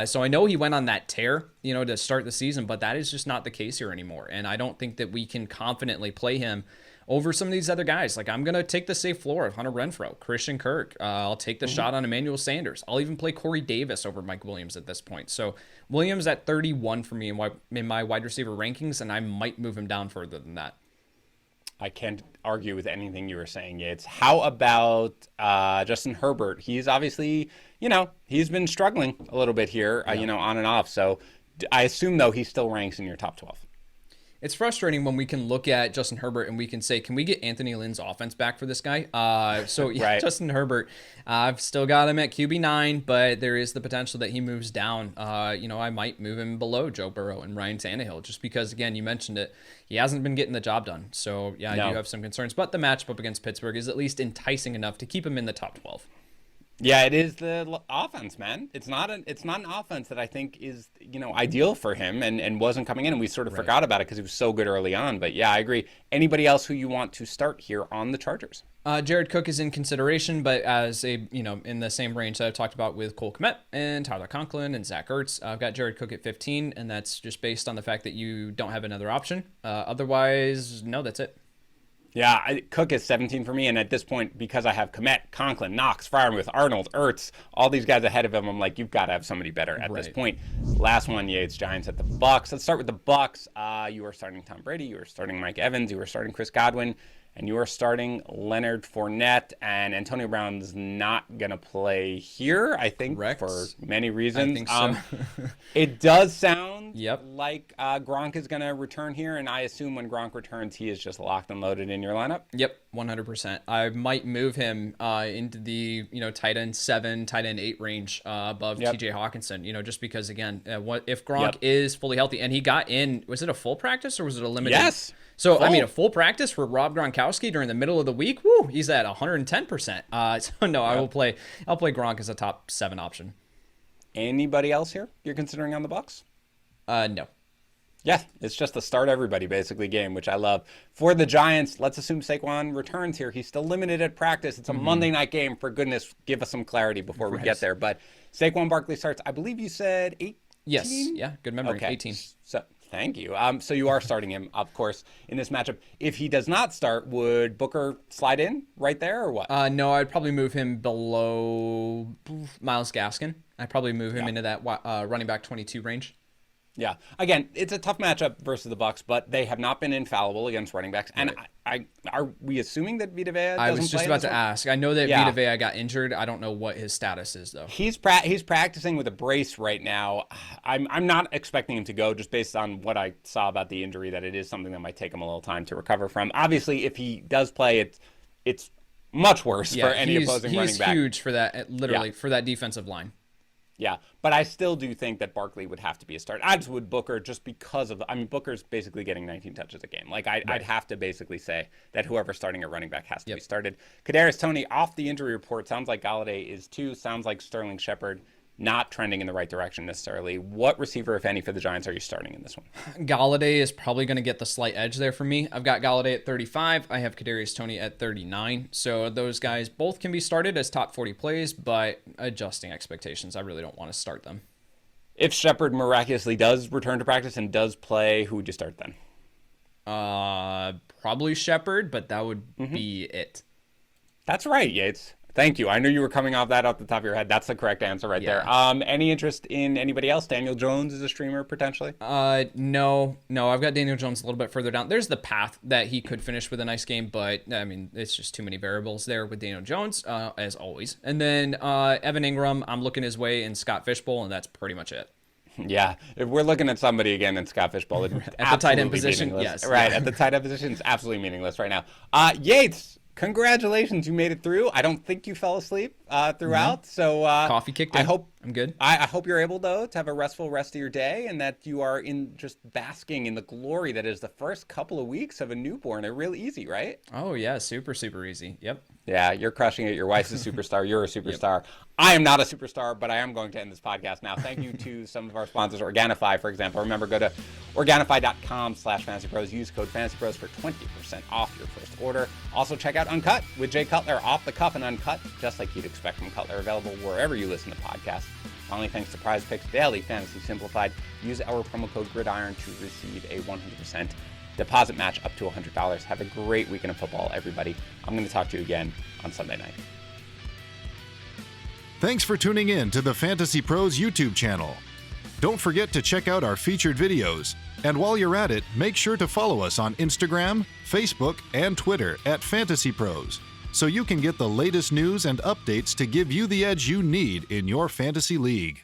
So I know he went on that tear, to start the season, but that is just not the case here anymore. And I don't think that we can confidently play him over some of these other guys. Like, I'm going to take the safe floor of Hunter Renfrow, Christian Kirk. I'll take the shot on Emmanuel Sanders. I'll even play Corey Davis over Mike Williams at this point. So Williams at 31 for me in my wide receiver rankings, and I might move him down further than that. I can't argue with anything you were saying, Yates. How about Justin Herbert? He's obviously, he's been struggling a little bit here, on and off. So I assume, though, he still ranks in your top 12. It's frustrating when we can look at Justin Herbert and we can say, can we get Anthony Lynn's offense back for this guy? So yeah, Right. Justin Herbert, I've still got him at QB9, but there is the potential that he moves down. I might move him below Joe Burrow and Ryan Tannehill, just because, again, you mentioned it, he hasn't been getting the job done. So yeah, I do have some concerns, but the matchup up against Pittsburgh is at least enticing enough to keep him in the top 12. Yeah, it is the offense, man. It's not an offense that I think is, ideal for him and wasn't coming in, and we sort of forgot about it because he was so good early on. But yeah, I agree. Anybody else who you want to start here on the Chargers? Jared Cook is in consideration, but as in the same range that I've talked about with Cole Kmet and Tyler Conklin and Zach Ertz, I've got Jared Cook at 15, and that's just based on the fact that you don't have another option. Otherwise, no, that's it. Yeah, Cook is 17 for me, and at this point, because I have Kmet, Conklin, Knox, Freiermuth, Arnold, Ertz, all these guys ahead of him, I'm like, you've got to have somebody better at this point. Last one, Yates, Giants at the Bucks. Let's start with the Bucks. You are starting Tom Brady, you are starting Mike Evans, you are starting Chris Godwin, and you are starting Leonard Fournette, and Antonio Brown's not going to play here, I think, for many reasons. I think so. It does sound like Gronk is going to return here, and I assume when Gronk returns, he is just locked and loaded in your lineup. Yep, 100%. I might move him into the tight end 7, tight end 8 range above TJ Hockenson. Just because, again, if Gronk is fully healthy, and he got in, was it a full practice or was it a limited? Yes. So, a full practice for Rob Gronkowski during the middle of the week, woo, he's at 110%. So, no, I'll play Gronk as a top 7 option. Anybody else here you're considering on the Bucs? No. Yeah, it's just a start everybody basically game, which I love. For the Giants, let's assume Saquon returns here. He's still limited at practice. It's a Monday night game. For goodness, give us some clarity before we get there. But Saquon Barkley starts, I believe you said 18? Yes. Yeah, good memory. Okay. 18. So thank you. So you are starting him, of course, in this matchup. If he does not start, would Booker slide in right there or what? No, I'd probably move him below Myles Gaskin. I'd probably move him into that running back 22 range. Yeah. Again, it's a tough matchup versus the Bucs, but they have not been infallible against running backs. And are we assuming that Vita Vea doesn't play? I was just about to ask. I know that Yeah. Vita Vea got injured. I don't know what his status is though. He's practicing with a brace right now. I'm not expecting him to go just based on what I saw about the injury, that it is something that might take him a little time to recover from. Obviously, if he does play, it's much worse for any opposing running back. He's huge for that, literally, for that defensive line. Yeah, but I still do think that Barkley would have to be a start. I just would Booker just because of, Booker's basically getting 19 touches a game. Like, I'd have to basically say that whoever's starting at running back has to be started. Kadarius Toney off the injury report. Sounds like Galladay is too. Sounds like Sterling Shepard not trending in the right direction necessarily. What receiver, if any, for the Giants are you starting in this one? Galladay is probably going to get the slight edge there for me. I've got Galladay at 35. I have Kadarius Toney at 39. So those guys both can be started as top 40 plays, but adjusting expectations, I really don't want to start them. If Shepard miraculously does return to practice and does play, who would you start then? Probably Shepard, but that would be it. That's right, Yates. Thank you. I knew you were coming off that off the top of your head. That's the correct answer right there. Any interest in anybody else? Daniel Jones is a streamer potentially? No. I've got Daniel Jones a little bit further down. There's the path that he could finish with a nice game, but it's just too many variables there with Daniel Jones, as always. And then Evan Ingram, I'm looking his way in Scott Fishbowl, and that's pretty much it. Yeah, if we're looking at somebody again in Scott Fishbowl, it's at the tight end position, yes, right. At the tight end position, it's absolutely meaningless right now. Yates, congratulations, you made it through. I don't think you fell asleep throughout, so coffee kicked in. I'm good. I hope you're able though to have a restful rest of your day, and that you are in just basking in the glory that is the first couple of weeks of a newborn. They're real easy, right? Oh yeah, super easy. Yep. Yeah, you're crushing it. Your wife's a superstar. You're a superstar. Yep. I am not a superstar, but I am going to end this podcast now. Thank you to some of our sponsors, Organifi, for example. Remember, go to Organifi.com/FantasyPros. Use code FantasyPros for 20% off your first order. Also, check out Uncut with Jay Cutler, off the cuff and uncut, just like you'd expect from Cutler. Available wherever you listen to podcasts. Finally, thanks to Prize Picks Daily Fantasy Simplified. Use our promo code GRIDIRON to receive a 100% deposit match up to $100. Have a great weekend of football, everybody. I'm going to talk to you again on Sunday night. Thanks for tuning in to the Fantasy Pros YouTube channel. Don't forget to check out our featured videos. And while you're at it, make sure to follow us on Instagram, Facebook, and Twitter at Fantasy Pros, so you can get the latest news and updates to give you the edge you need in your fantasy league.